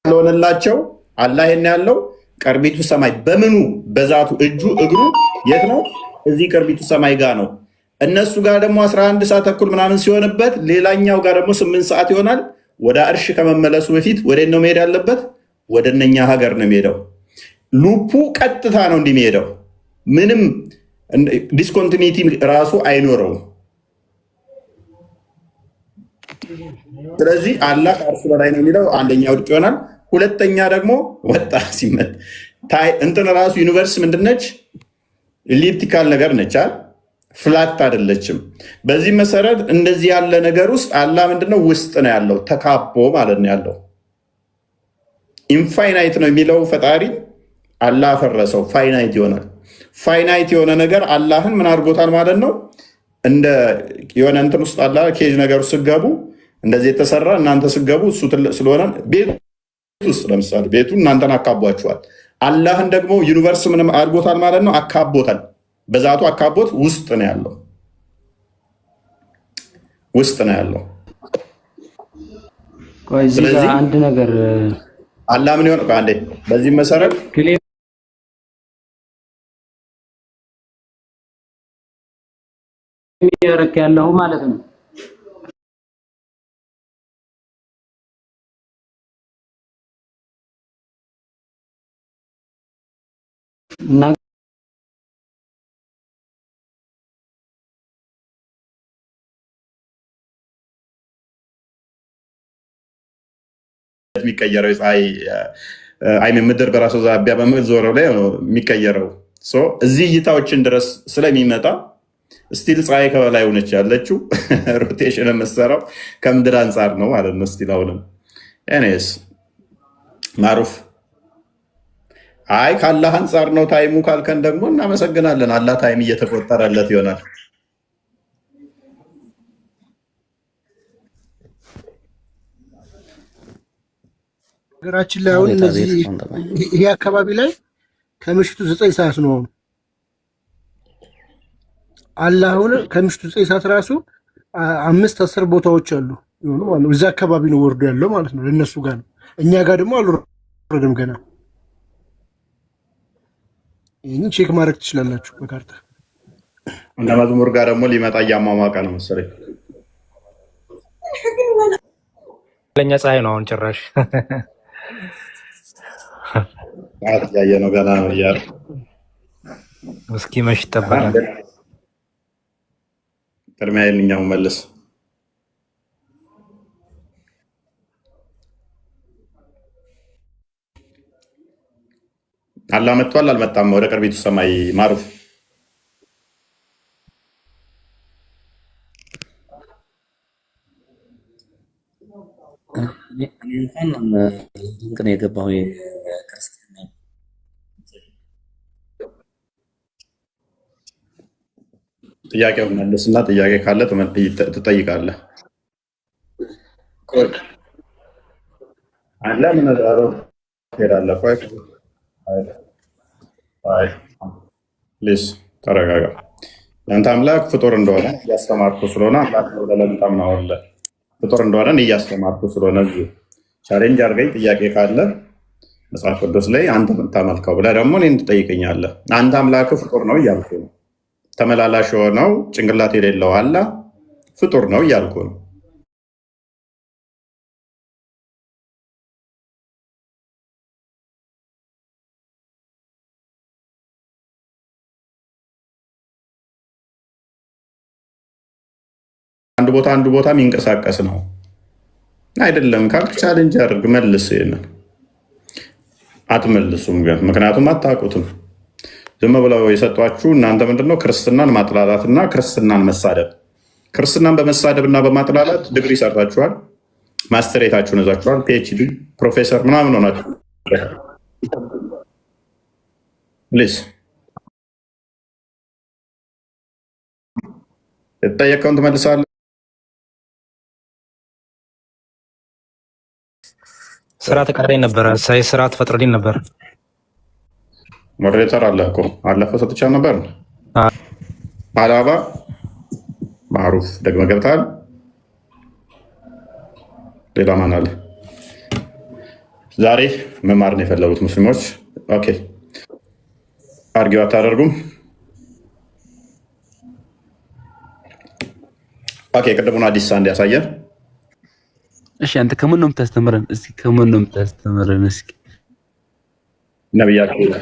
Speaker 1: ስለሆነላቸው አላህ ያለው ቅርቢቱ ሰማይ በምኑ በዛቱ እጁ እግሩ የት ነው? እዚህ ቅርቢቱ ሰማይ ጋር ነው። እነሱ ጋር ደግሞ 11 ሰዓት ተኩል ምናምን ሲሆንበት ሌላኛው ጋር ደግሞ 8 ሰዓት ይሆናል። ወደ አርሽ ከመመለሱ በፊት ወዴት ነው መሄድ ያለበት? ወደ እነኛ ሀገር ነው የሚሄደው። ሉፑ ቀጥታ ነው እንደሚሄደው፣ ምንም ዲስኮንቲኒቲ ራሱ አይኖረውም። ስለዚህ አላህ ከአርሽ በላይ ነው የሚለው አንደኛ ውድቅ ይሆናል። ሁለተኛ ደግሞ ወጣ ሲመት እንትን ራሱ ዩኒቨርስ ምንድነች? ኤሊፕቲካል ነገር ነቻል፣ ፍላት አይደለችም። በዚህ መሰረት እንደዚህ ያለ ነገር ውስጥ አላህ ምንድነው ውስጥ ነው ያለው፣ ተካቦ ማለት ነው ያለው። ኢንፋይናይት ነው የሚለው ፈጣሪ አላህ ፈረሰው፣ ፋይናይት ይሆናል። ፋይናይት የሆነ ነገር አላህን ምን አድርጎታል ማለት ነው? እንደ የሆነ እንትን ውስጥ አላህ ኬጅ ነገር ስገቡ እንደዚህ የተሰራ እናንተ ስገቡ እሱ ትልቅ ስለሆነ ቤት ውስጥ ለምሳሌ ቤቱ እናንተን አካቧችኋል። አላህን ደግሞ ዩኒቨርስ ምንም አድርጎታል ማለት ነው፣ አካቦታል። በዛቱ አካቦት ውስጥ ነው ያለው፣ ውስጥ ነው ያለው።
Speaker 8: ስለዚህ አንድ ነገር
Speaker 1: አላህ ምን ይሆን አንዴ በዚህ መሰረት
Speaker 8: የሚያረክ ያለው ማለት ነው። እና
Speaker 1: የሚቀየረው ፀሐይ ምድር በራሱ ዛቢያ በምትዞረው ላይ የሚቀየረው እዚህ እይታዎችን ድረስ ስለሚመጣ ስቲል ፀሐይ ከበላይ ሆነች ያለችው ሮቴሽን የምትሰራው ከምድር አንጻር ነው ማለት ነው። ስቲል አሁንም ኤኒዌይስ ማሩፍ አይ ከአላህ አንጻር ነው ታይሙ ካልከን ደግሞ እናመሰግናለን። አላህ ታይም እየተቆጠረለት ይሆናል።
Speaker 5: ሀገራችን ላይ አሁን እነዚህ ይሄ አካባቢ ላይ ከምሽቱ 9 ሰዓት ነው። አላህ አሁን ከምሽቱ 9 ሰዓት ራሱ 5-10 ቦታዎች አሉ ይሆኑ ማለት እዛ አካባቢ ነው ወርዶ ያለው ማለት ነው። ለነሱ ጋር ነው፣ እኛ ጋር ደግሞ አልወረደም ገና። ይህን ቼክ ማድረግ ትችላላችሁ በካርታ።
Speaker 1: እንደ መዝሙር ጋር ደግሞ ሊመጣ እያሟሟቀ ነው መሰለኝ።
Speaker 4: ለኛ ፀሐይ ነው አሁን ጭራሽ
Speaker 1: ያየ ነው ገና ነው እያለ
Speaker 4: እስኪ መሽ ይጠበቃል።
Speaker 1: ቅድሚያ የልኛው መልስ አላህ መጥቷል አልመጣም? ወደ ቅርቢቱ ሰማይ ማሩፍ
Speaker 8: ድንቅ ነው የገባው ክርስቲያን
Speaker 1: ጥያቄውን መልስና ጥያቄ ካለ ትጠይቃለህ። አለ ምን ዳሮ ሄዳለህ? ፕሊዝ ተረጋጋ። ያንተ አምላክ ፍጡር እንደሆነ እያስተማርኩ ስለሆነ አምላክ ነው ለምን ታምናለህ? ፍጡር እንደሆነ እያስተማርኩ ስለሆነ ቻሌንጅ አድርገኝ። ጥያቄ ካለ መጽሐፍ ቅዱስ ላይ አንተ የምታመልከው ብለህ ደግሞ እኔን ትጠይቀኛለህ። አንተ አምላክ ፍጡር ነው እያልኩ ነው። ተመላላሽ የሆነው ጭንቅላት የሌለው አላህ ፍጡር ነው እያልኩ ነው። አንድ ቦታ የሚንቀሳቀስ ነው አይደለም ካልክ ቻሌንጅ አድርግ፣ መልስ። ይሄንን አትመልሱም ግን ምክንያቱም አታውቁትም። ዝም ብለው የሰጧችሁ እናንተ ምንድነው ክርስትናን ማጥላላትና ክርስትናን መሳደብ። ክርስትናን በመሳደብ እና በማጥላላት ድግሪ ሰርታችኋል። ማስተሬታችሁን ይዛችኋል፣ ፒኤችዲ ፕሮፌሰር ምናምን ሆናችሁ ፕሊዝ የተጠየቀውን ትመልሳለህ።
Speaker 4: ስራ ተቀጥረኝ ነበረ። ስራ ተፈጥሮልኝ ነበር።
Speaker 1: ሞዴሬተር አለ እኮ አለፈው ሰጥቻ ነበር። አላባ ማሩፍ ደግመህ ገብተሃል። ሌላ ማን አለ? ዛሬ መማር ነው የፈለጉት ሙስሊሞች። ኦኬ አርጊው አታደርጉም። ኦኬ ቅድሙን አዲስ አንድ ያሳየን።
Speaker 9: እሺ አንተ ከምን ነው የምታስተምረን? እስኪ ከምን ነው የምታስተምረን? እስኪ
Speaker 1: ነብያችን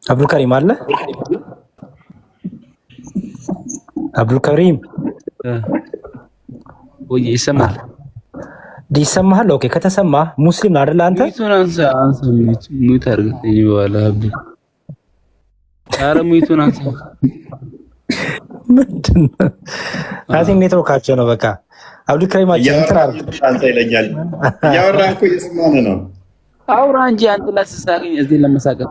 Speaker 4: አብዱልከሪም አለ አብዱልከሪም
Speaker 9: ወይ ይሰማል?
Speaker 4: ይሰማሃል? ኦኬ ከተሰማ ሙስሊም አይደል አንተ?
Speaker 9: ሙይቱን አንሳ ሙይት አድርገኝ ይባላ አብዱ ኧረ ሙይቱን አንሳ።
Speaker 4: ምንድን ነው አዚ ኔትወርካቸው ነው። በቃ አብዱልከሪም
Speaker 1: አንተ ይለኛል። እያወራህ እኮ እየሰማን ነው።
Speaker 9: አውራ እንጂ አንተ ላስሳቀኝ እዚህ ለመሳቀቅ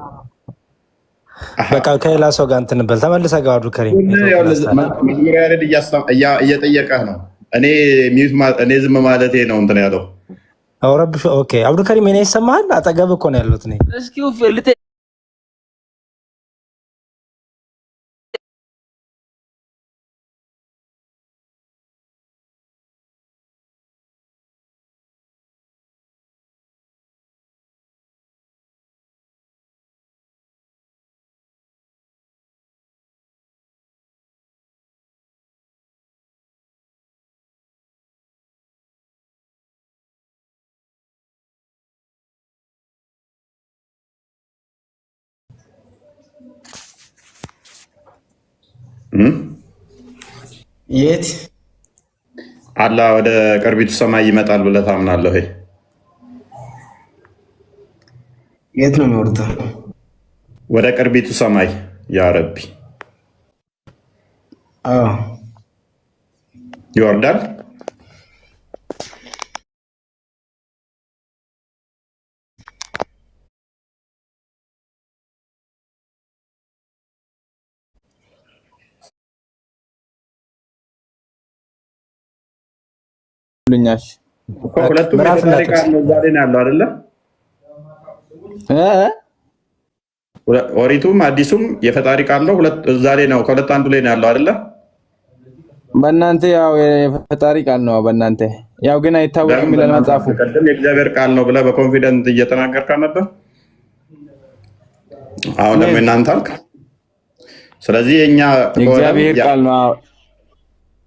Speaker 1: በቃ
Speaker 4: ከሌላ ሰው ጋር እንትን በል። ተመልሰህ ጋር አብዱልከሪም
Speaker 1: መዝሙሪያ ያሬድ እየጠየቀህ ነው። እኔ ዝም ማለቴ ነው እንትን ያለው
Speaker 4: አውረብሽ። ኦኬ አብዱልከሪም እኔ ይሰማሃል? አጠገብ እኮ ነው ያሉት። እኔ
Speaker 9: እስኪ
Speaker 2: የት
Speaker 1: አላህ ወደ ቅርቢቱ ሰማይ ይመጣል ብለህ ታምናለህ?
Speaker 2: የት ነው የሚወርደው?
Speaker 1: ወደ ቅርቢቱ ሰማይ ያ ረቢ ይወርዳል። ሁለቱም የፈጣሪ ቃል ነው። ዛሬ ነው ያለው አይደለ? ኦሪቱም አዲሱም የፈጣሪ ቃል ነው። ዛሬ ነው ከሁለት አንዱ ላይ ነው ያለው አይደለ?
Speaker 6: በእናንተ ያው የፈጣሪ ቃል ነው። በእናንተ ያው ግን አይታወቅም ይላል መጽሐፉ።
Speaker 1: ቀደም የእግዚአብሔር ቃል ነው ብለህ በኮንፊደንት እየተናገርክ ነበር። አሁን ደግሞ እናንተ አልክ። ስለዚህ የኛ
Speaker 6: የእግዚአብሔር ቃል ነው።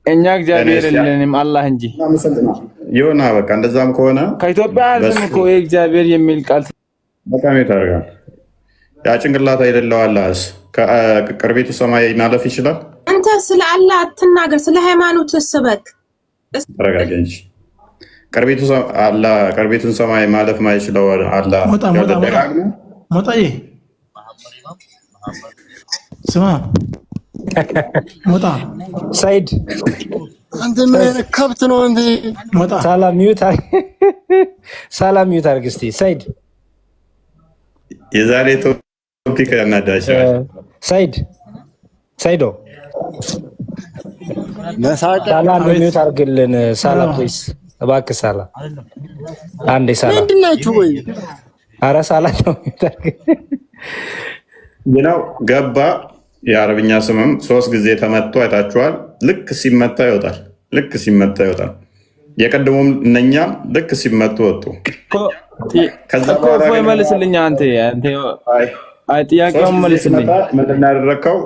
Speaker 6: እኛ እግዚአብሔር የለንም አላህ እንጂ
Speaker 1: ይሁና። በቃ እንደዛም ከሆነ
Speaker 6: ከኢትዮጵያ ሕዝብ እኮ የእግዚአብሔር የሚል ቃል
Speaker 1: በጣም ይታረጋል። ያ ጭንቅላት አይደለው አላህስ ከቅርቢቱ ሰማይ ማለፍ ይችላል።
Speaker 10: አንተ ስለ አላህ አትናገር፣ ስለ ሃይማኖት ስበክ።
Speaker 1: ተረጋጋ እንጂ ቅርቢቱን ሰማይ ማለፍ ማይችለው አላህ
Speaker 11: ሞጣዬ ስማ ሞጣ
Speaker 4: ሰይድ
Speaker 5: አንተ ምን አይነት ከብት ነው እንዴ?
Speaker 11: ሞጣ
Speaker 4: ሰላም ሚዩት አድርግ እስኪ ሰይድ።
Speaker 1: የዛሬ ቶፒክ ያናዳሻል።
Speaker 4: ሰይዶ ሰላም ሚዩት አድርግልን። ሰላም ፕሊዝ እባክህ ሰላም አንዴ ሰላም
Speaker 5: ምንድን ናችሁ ወይ?
Speaker 4: ኧረ ሰላም ነው ሚዩት አድርግ።
Speaker 1: ገባ የአረብኛ ስምም 3 ጊዜ ተመቶ አይታችኋል። ልክ ሲመታ ይወጣል። የቀድሞም እነኛም ልክ ሲመቱ ወጡ።
Speaker 6: ከዛ በኋላ መልስልኝ። አንተ ጥያቄውን መልስልኝ።
Speaker 1: ምንድን ያደረግከው?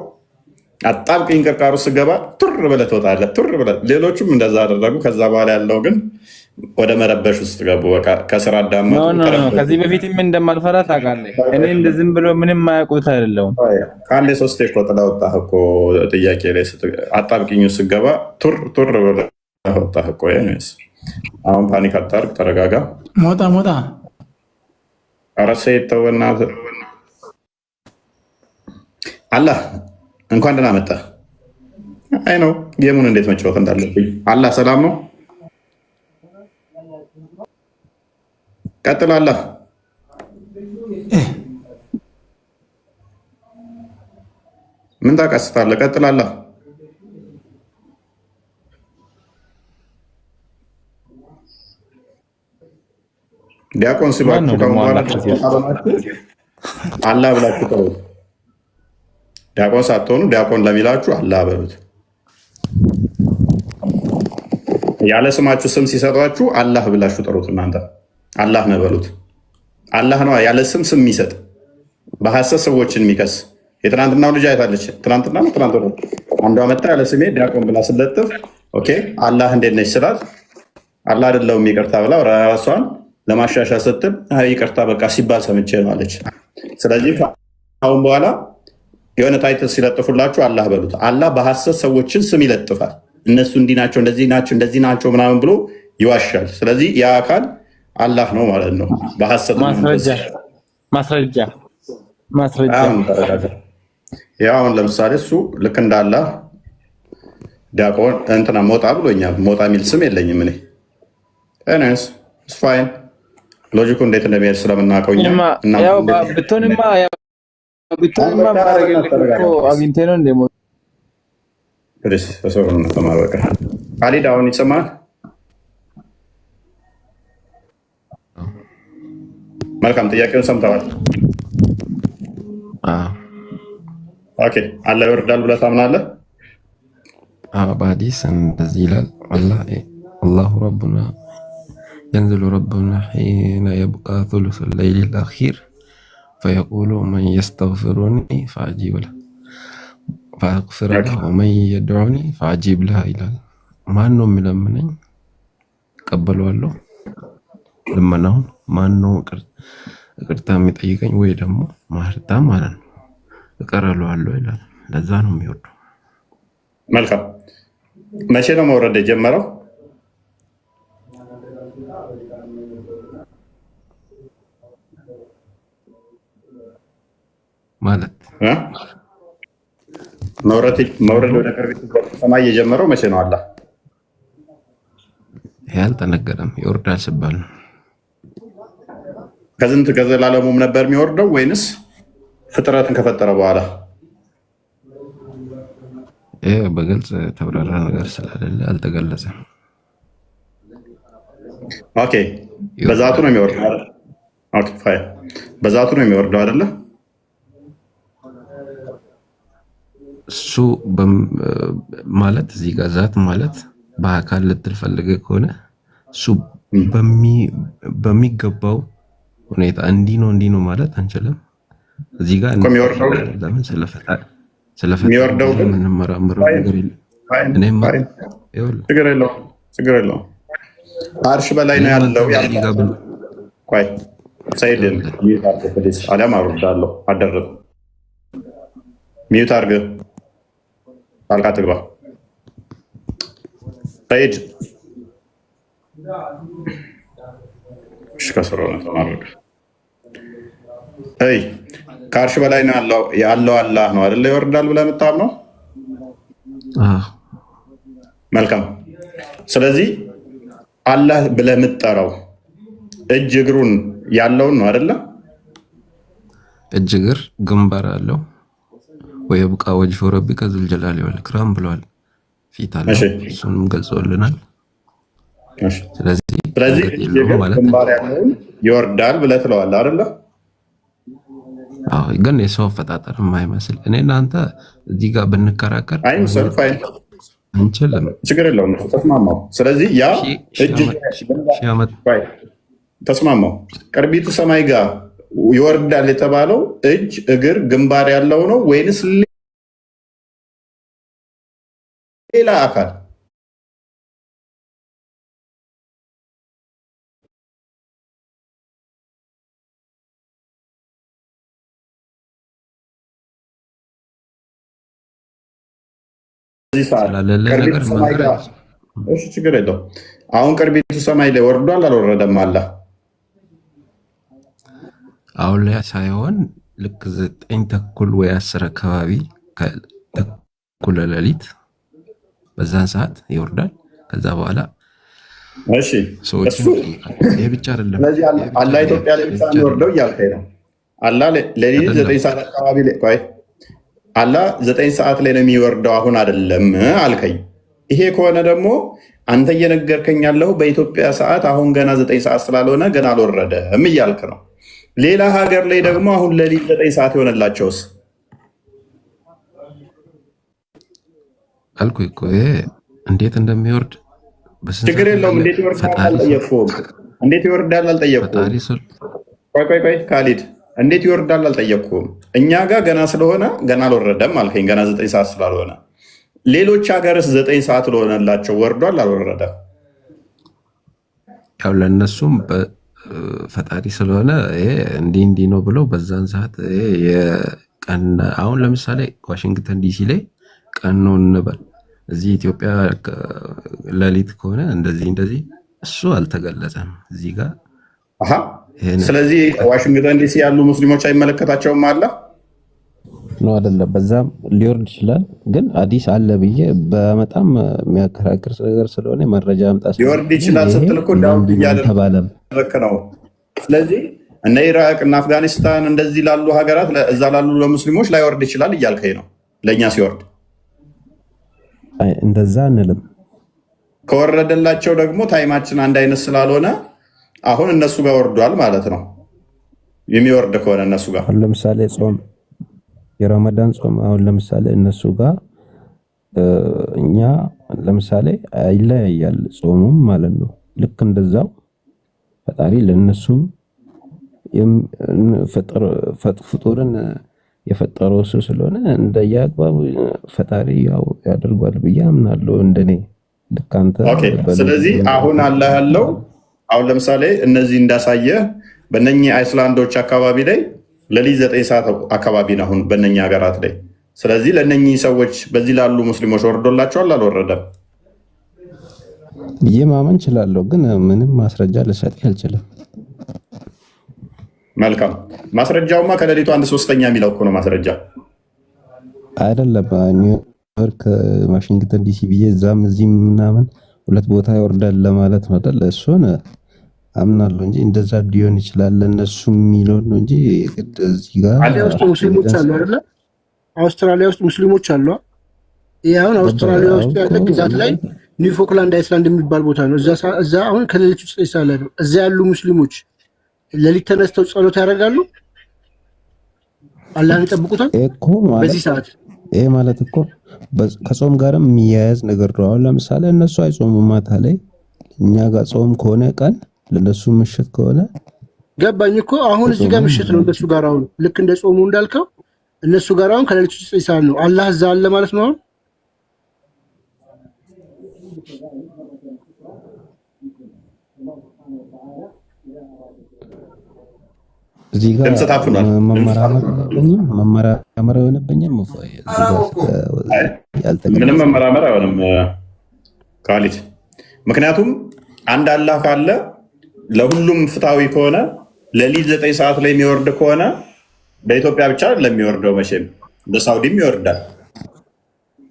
Speaker 1: አጣብቂኝ ቅርቃሩ ስገባ ቱር ብለህ ትወጣለህ። ሌሎቹም እንደዛ አደረጉ። ከዛ በኋላ ያለው ግን ወደ መረበሽ ውስጥ ገቡ። በቃ ከስራ አዳመጡ።
Speaker 6: ከዚህ በፊትም እንደማልፈራ ታውቃለህ። እኔ እንደዝም ብሎ ምንም ማያውቁት አይደለሁም።
Speaker 1: ከአንዴ 3 እኮ ጥላ ወጣህ እኮ ጥያቄ ላይ አጣብቂኙ ስገባ ቱር ብለህ ወጣህ እኮ። አሁን ፓኒክ አታርግ፣ ተረጋጋ።
Speaker 11: ሞጣ
Speaker 1: ኧረ ሴት ተው በእናትህ። አላህ እንኳን ደህና መጣህ። አይ ነው ጌሙን እንዴት መጫወት እንዳለብኝ። አላህ ሰላም ነው። ቀጥል አላህ ምን ታቀስታለህ? ቀጥል አላህ ዲያቆን ሲባችሁ ከአሁን በኋላ አላህ ብላችሁ ጥሩ። ዲያቆን ሳትሆኑ ዲያቆን ለሚላችሁ አላህ በሉት። ያለ ስማችሁ ስም ሲሰጧችሁ አላህ ብላችሁ ጥሩት። እናንተ አላህ ነው በሉት። አላህ ነው ያለ ስም የሚሰጥ በሐሰት ሰዎችን የሚከስ። የትናንትናው ልጅ አይታለች። ትናንትና ነው ትናንት ነው አንዷ መጣ ያለ ስሜ ዲያቆን ብላ ስለጥፍ ኦኬ አላህ እንዴት ነች ስላት አላህ አይደለሁም ይቅርታ ብላ ራሷን ለማሻሻል ስትል ይቅርታ በቃ ሲባል ሰምቼ ነው አለች። ስለዚህ አሁን በኋላ የሆነ ታይትል ሲለጥፉላችሁ አላህ በሉት። አላህ በሐሰት ሰዎችን ስም ይለጥፋል። እነሱ እንዲህ ናቸው እንደዚህ ናቸው እንደዚህ ናቸው ምናምን ብሎ ይዋሻል። ስለዚህ ያ አካል አላህ ነው ማለት ነው። በሐሰት
Speaker 6: ማስረጃ
Speaker 1: ያው አሁን ለምሳሌ እሱ ልክ እንደ አላህ ዲያቆን እንትና ሞጣ ብሎኛል። ሞጣ የሚል ስም የለኝም እኔ እኔስ ፋይን ሎጂኩ እንዴት እንደሚሄድ ስለምናውቀው
Speaker 6: ብትሆንማ አግኝቴ ነው እንደሞት
Speaker 1: ተማበቀ ካሊድ አሁን ይሰማል። መልካም ጥያቄውን ሰምተዋል። ኦኬ አላህ ይወርዳል ብለህ ታምናለህ?
Speaker 12: በሐዲስ እንደዚህ ይላል አላሁ ረቡና ينزل ربنا حين يبقى ثلث الليل الأخير فيقول من يستغفرني فأجيب له فأغفر له ومن يدعوني فأجيب له إلى ما نوم ملمنين قبلوا له لما نوم ما نوم ቅርታ የሚጠይቀኝ ወይ ደግሞ ማህርታ ማለት ነው እቀራለሁ ይላል። ለዛ ነው የሚወርደው።
Speaker 1: መልካም መቼ ነው መውረድ የጀመረው?
Speaker 12: ማለት
Speaker 1: መውረድ ወደ ቅርቢቱ ሰማይ የጀመረው መቼ ነው? አላህ
Speaker 12: ይሄ አልተነገረም። ይወርዳል ሲባል ነው።
Speaker 1: ከዝንት ከዘላለሙም ነበር የሚወርደው ወይንስ ፍጥረትን ከፈጠረ በኋላ?
Speaker 12: ይሄ በግልጽ ተብራራ ነገር ስላለ አልተገለጸም።
Speaker 1: ኦኬ በዛቱ ነው የሚወርደው። ኦኬ ፋይን በዛቱ ነው የሚወርደው አይደለ?
Speaker 12: እሱ ማለት እዚህ ጋር ዛት ማለት በአካል ልትል ፈልገ ከሆነ እሱ በሚገባው ሁኔታ እንዲህ ነው ማለት አንችልም። እዚህ ጋር ለምን ስለፈጠረ የምንመራምረው ነገር የለም።
Speaker 1: ችግር የለውም። አርሽ በላይ ነው ያለው። ቆይ ሰይድ አሊያም አወርዳለሁ አደረግ ሚዩት አድርገህ ጣልቃ ትግባ ሰይድ ከስሮ ነው ተማረቀ። ከአርሽ በላይ ነው ያለው አላህ ነው አይደለ? ይወርዳል ብለህ የምታምነው? መልካም። ስለዚህ አላህ ብለህ የምትጠራው እጅ እግሩን ያለውን ነው አይደለ?
Speaker 12: እጅ እግር ግንባር አለው ወይ ብቃ ወጅሁ ረቢከ ዙል ጀላሊ ወል ኢክራም ብሏል። ፊት አለ እሱንም ገልጾልናል። ስለዚህ
Speaker 1: ግንባር ያለውን ይወርዳል ብለህ ትለዋለህ አይደለ?
Speaker 12: አዎ፣ ግን የሰው አፈጣጠር የማይመስል እኔ እናንተ እዚህ ጋር ብንከራከር አንችልም።
Speaker 1: ችግር የለውም። ተስማማው። ስለዚህ ያ እጅ ተስማማው ቅርቢቱ ሰማይ ጋር ይወርዳል የተባለው እጅ እግር ግንባር ያለው ነው ወይንስ ሌላ አካል? ችግር የለውም። አሁን ቅርቢቱ ሰማይ ላይ ወርዷል አልወረደም? አለ
Speaker 12: አሁን ላይ ሳይሆን ልክ 9 ተኩል ወይ 10 አካባቢ እኩለ ሌሊት በዛን ሰዓት ይወርዳል። ከዛ በኋላ
Speaker 1: እሺ
Speaker 12: ሰዎች
Speaker 1: እሱ
Speaker 12: ይሄ ብቻ አይደለም።
Speaker 1: ስለዚህ አላህ ኢትዮጵያ ላይ ብቻ የሚወርደው እያልከኝ ነው። አላህ ሌሊት 9 ሰዓት አካባቢ ላይ ቆይ አላህ 9 ሰዓት ላይ ነው የሚወርደው አሁን አይደለም አልከኝ። ይሄ ከሆነ ደግሞ አንተ እየነገርከኝ ያለው በኢትዮጵያ ሰዓት አሁን ገና 9 ሰዓት ስላልሆነ ገና አልወረደም እያልክ ነው። ሌላ ሀገር ላይ ደግሞ አሁን ሌሊት 9 ሰዓት የሆነላቸውስ
Speaker 12: አልኩ እኮ ይሄ እንዴት እንደሚወርድ
Speaker 1: ችግር የለውም። እንዴት ይወርዳል አልጠየቅኩም። እንዴት ይወርዳል አልጠየቅኩም። ቆይ ካሊድ እንዴት ይወርዳል አልጠየቅኩም። እኛ ጋር ገና ስለሆነ ገና አልወረደም አልከኝ። ገና 9 ሰዓት ስላልሆነ ሌሎች ሀገርስ 9 ሰዓት ለሆነላቸው ወርዷል አልወረደም?
Speaker 12: ያው ለእነሱም ፈጣሪ ስለሆነ ይሄ እንዲህ ነው ብለው በዛን ሰዓት የቀን አሁን ለምሳሌ ዋሽንግተን ዲሲ ላይ ቀን ነው እንበል፣ እዚህ ኢትዮጵያ ሌሊት ከሆነ እንደዚህ እሱ አልተገለጸም እዚህ ጋር።
Speaker 1: ስለዚህ ዋሽንግተን ዲሲ ያሉ ሙስሊሞች አይመለከታቸውም አለ
Speaker 9: ነው አይደለም? በዛም ሊወርድ ይችላል። ግን አዲስ አለ ብዬ በጣም የሚያከራክር ነገር ስለሆነ መረጃ አምጣት።
Speaker 1: ሊወርድ ይችላል ስትል እኮ ዳውት እያደረክ ነው። ስለዚህ እነ ኢራቅ እና አፍጋኒስታን እንደዚህ ላሉ ሀገራት እዛ ላሉ ለሙስሊሞች ላይወርድ ይችላል እያልከኝ ነው። ለእኛ ሲወርድ
Speaker 9: እንደዛ አንልም።
Speaker 1: ከወረደላቸው ደግሞ ታይማችን አንድ አይነት ስላልሆነ አሁን እነሱ ጋር ወርዷል ማለት ነው። የሚወርድ ከሆነ እነሱ ጋር
Speaker 9: ለምሳሌ ጾም የረመዳን ጾም አሁን ለምሳሌ እነሱ ጋር እኛ ለምሳሌ ይለያያል ጾሙም ማለት ነው። ልክ እንደዛው ፈጣሪ ለነሱም ፍጡርን የፈጠረው እሱ ስለሆነ እንደየአግባቡ ፈጣሪ ያው ያደርጓል ብዬ አምናለሁ እንደኔ። ልክ አንተ
Speaker 1: ስለዚህ አሁን አላህ ያለው አሁን ለምሳሌ እነዚህ እንዳሳየ በእነኚህ አይስላንዶች አካባቢ ላይ ሌሊት 9 ሰዓት አካባቢ ነው አሁን በእነኚህ ሀገራት ላይ። ስለዚህ ለእነኚህ ሰዎች በዚህ ላሉ ሙስሊሞች ወርዶላቸዋል አልወረደም
Speaker 9: ብዬ ማመን እችላለሁ፣ ግን ምንም ማስረጃ ልሰጥ አልችልም።
Speaker 1: መልካም ማስረጃውማ ከሌሊቱ 1/3 የሚለው እኮ ነው ማስረጃ
Speaker 9: አይደለም። ኒውዮርክ ዋሽንግተን ዲሲ ብዬ እዛም እዚህም ምናምን 2 ቦታ ይወርዳል ለማለት ነው አይደል? እሱን አምናለሁ እንጂ እንደዛ ሊሆን ይችላል ለነሱ የሚለው ነው እንጂ እዚህ ጋር
Speaker 5: ሙስሊሞች አሉ አይደል? አውስትራሊያ ውስጥ ሙስሊሞች አሉ። ይሄ አሁን አውስትራሊያ ውስጥ ያለ ግዛት ላይ ኒውፎክላንድ አይስላንድ የሚባል ቦታ ነው። እዛ አሁን ከሌሊቱ 9 ሰዓት ላይ ነው። እዛ ያሉ ሙስሊሞች ሌሊት ተነስተው ጸሎት ያደርጋሉ፣ አላህን ይጠብቁታል
Speaker 9: እኮ ማለት
Speaker 5: በዚህ ሰዓት።
Speaker 9: ይሄ ማለት እኮ ከጾም ጋርም የሚያያዝ ነገር ነው። አሁን ለምሳሌ እነሱ አይጾሙም ማታ ላይ፣ እኛ ጋር ጾም ከሆነ ቀን ለነሱ ምሽት ከሆነ
Speaker 5: ገባኝ እኮ። አሁን እዚህ ጋር ምሽት ነው እነሱ ጋር። አሁን ልክ እንደ ጾሙ እንዳልከው እነሱ ጋር አሁን ከሌሊቱ 9 ሰዓት ነው። አላህ እዛ አለ ማለት ነው። አሁን
Speaker 9: እዚህ ጋር መመራመር የሆነብኝም
Speaker 1: ምንም መመራመር አይሆንም ካሊድ። ምክንያቱም አንድ አላህ ካለ ለሁሉም ፍትሃዊ ከሆነ ሌሊት 9 ሰዓት ላይ የሚወርድ ከሆነ በኢትዮጵያ ብቻ ለሚወርደው መቼም በሳውዲም ይወርዳል፣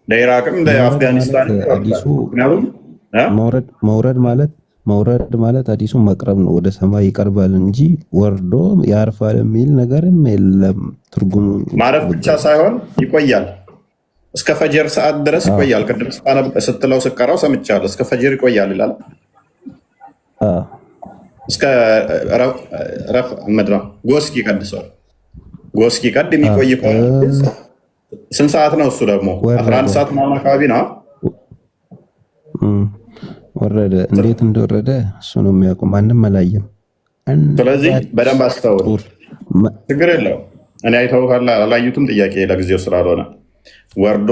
Speaker 1: ለኢራቅም ለአፍጋኒስታን
Speaker 9: መውረድ ማለት አዲሱ መቅረብ ነው። ወደ ሰማይ ይቀርባል እንጂ ወርዶ ያርፋል የሚል ነገርም የለም። ትርጉሙ
Speaker 1: ማረፍ ብቻ ሳይሆን ይቆያል፣ እስከ ፈጀር ሰዓት ድረስ ይቆያል። ቅድም ስትለው ስቀራው ሰምቻለሁ። እስከ ፈጀር ይቆያል ይላል። እስከ ጎስኪ ቀድሷል። ጎስኪ ቀድ የሚቆይ ከሆነ ስንት ሰዓት ነው? እሱ ደግሞ 11 ሰዓት ምናምን አካባቢ ነው
Speaker 9: ወረደ። እንዴት እንደወረደ እሱ ነው የሚያውቀው፣ ማንም አላየም።
Speaker 1: ስለዚህ በደንብ አስተውል። ችግር የለው። እኔ አይተው ካለ አላዩትም ጥያቄ ለጊዜው ስላልሆነ ወርዶ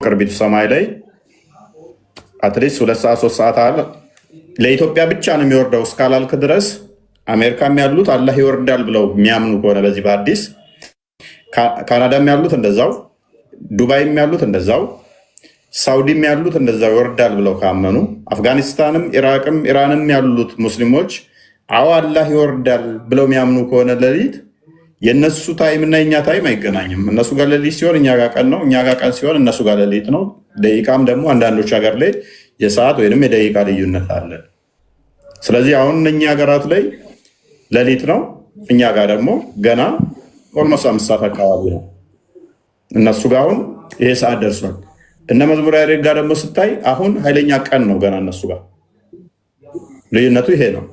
Speaker 1: ቅርቢቱ ሰማይ ላይ አትሊስት 2 ሰዓት 3 ሰዓት አለ። ለኢትዮጵያ ብቻ ነው የሚወርደው እስካላልክ ድረስ አሜሪካም ያሉት አላህ ይወርዳል ብለው የሚያምኑ ከሆነ በዚህ በአዲስ ካናዳም ያሉት እንደዛው፣ ዱባይም ያሉት እንደዛው፣ ሳውዲም ያሉት እንደዛው ይወርዳል ብለው ካመኑ፣ አፍጋኒስታንም ኢራቅም ኢራንም ያሉት ሙስሊሞች አዎ አላህ ይወርዳል ብለው የሚያምኑ ከሆነ ሌሊት የእነሱ ታይም እና የኛ ታይም አይገናኝም። እነሱ ጋር ሌሊት ሲሆን እኛ ጋር ቀን ነው፣ እኛ ጋር ቀን ሲሆን እነሱ ጋር ሌሊት ነው። ደቂቃም ደግሞ አንዳንዶች ሀገር ላይ የሰዓት ወይንም የደቂቃ ልዩነት አለ። ስለዚህ አሁን እኛ ሀገራት ላይ ሌሊት ነው፣ እኛ ጋር ደግሞ ገና ኦልሞስት 5 ሰዓት አካባቢ ነው። እነሱ ጋር አሁን ይሄ ሰዓት ደርሷል። እነ መዝሙር ያሬድ ጋር ደግሞ ስታይ አሁን ኃይለኛ ቀን ነው ገና እነሱ ጋር። ልዩነቱ ይሄ ነው።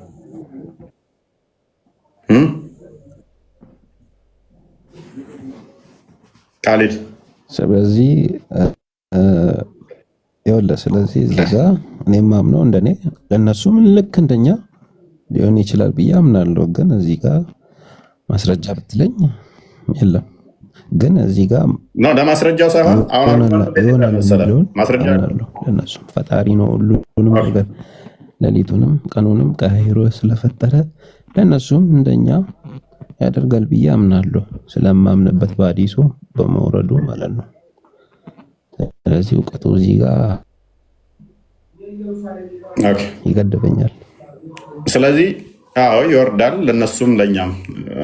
Speaker 1: ካሊድ
Speaker 9: ስለዚህ ይኸውልህ፣ ስለዚህ እዚህ ጋ እኔም ማምነው እንደኔ ለእነሱም ልክ እንደኛ ሊሆን ይችላል ብዬ አምናለሁ። ግን እዚህ ጋር ማስረጃ ብትለኝ የለም። ግን እዚህ ጋር
Speaker 1: ለማስረጃው ሳይሆን አሁን ማስረጃ
Speaker 9: ለእነሱ ፈጣሪ ነው ሁሉንም ነገር ሌሊቱንም ቀኑንም ቀያይሮ ስለፈጠረ ለእነሱም እንደኛ ያደርጋል ብዬ አምናለሁ። ስለማምንበት በሐዲሱ በመውረዱ ማለት ነው። ስለዚህ እውቀቱ እዚህ ጋር ይገድበኛል።
Speaker 1: ስለዚህ አዎ ይወርዳል፣ ለነሱም ለኛም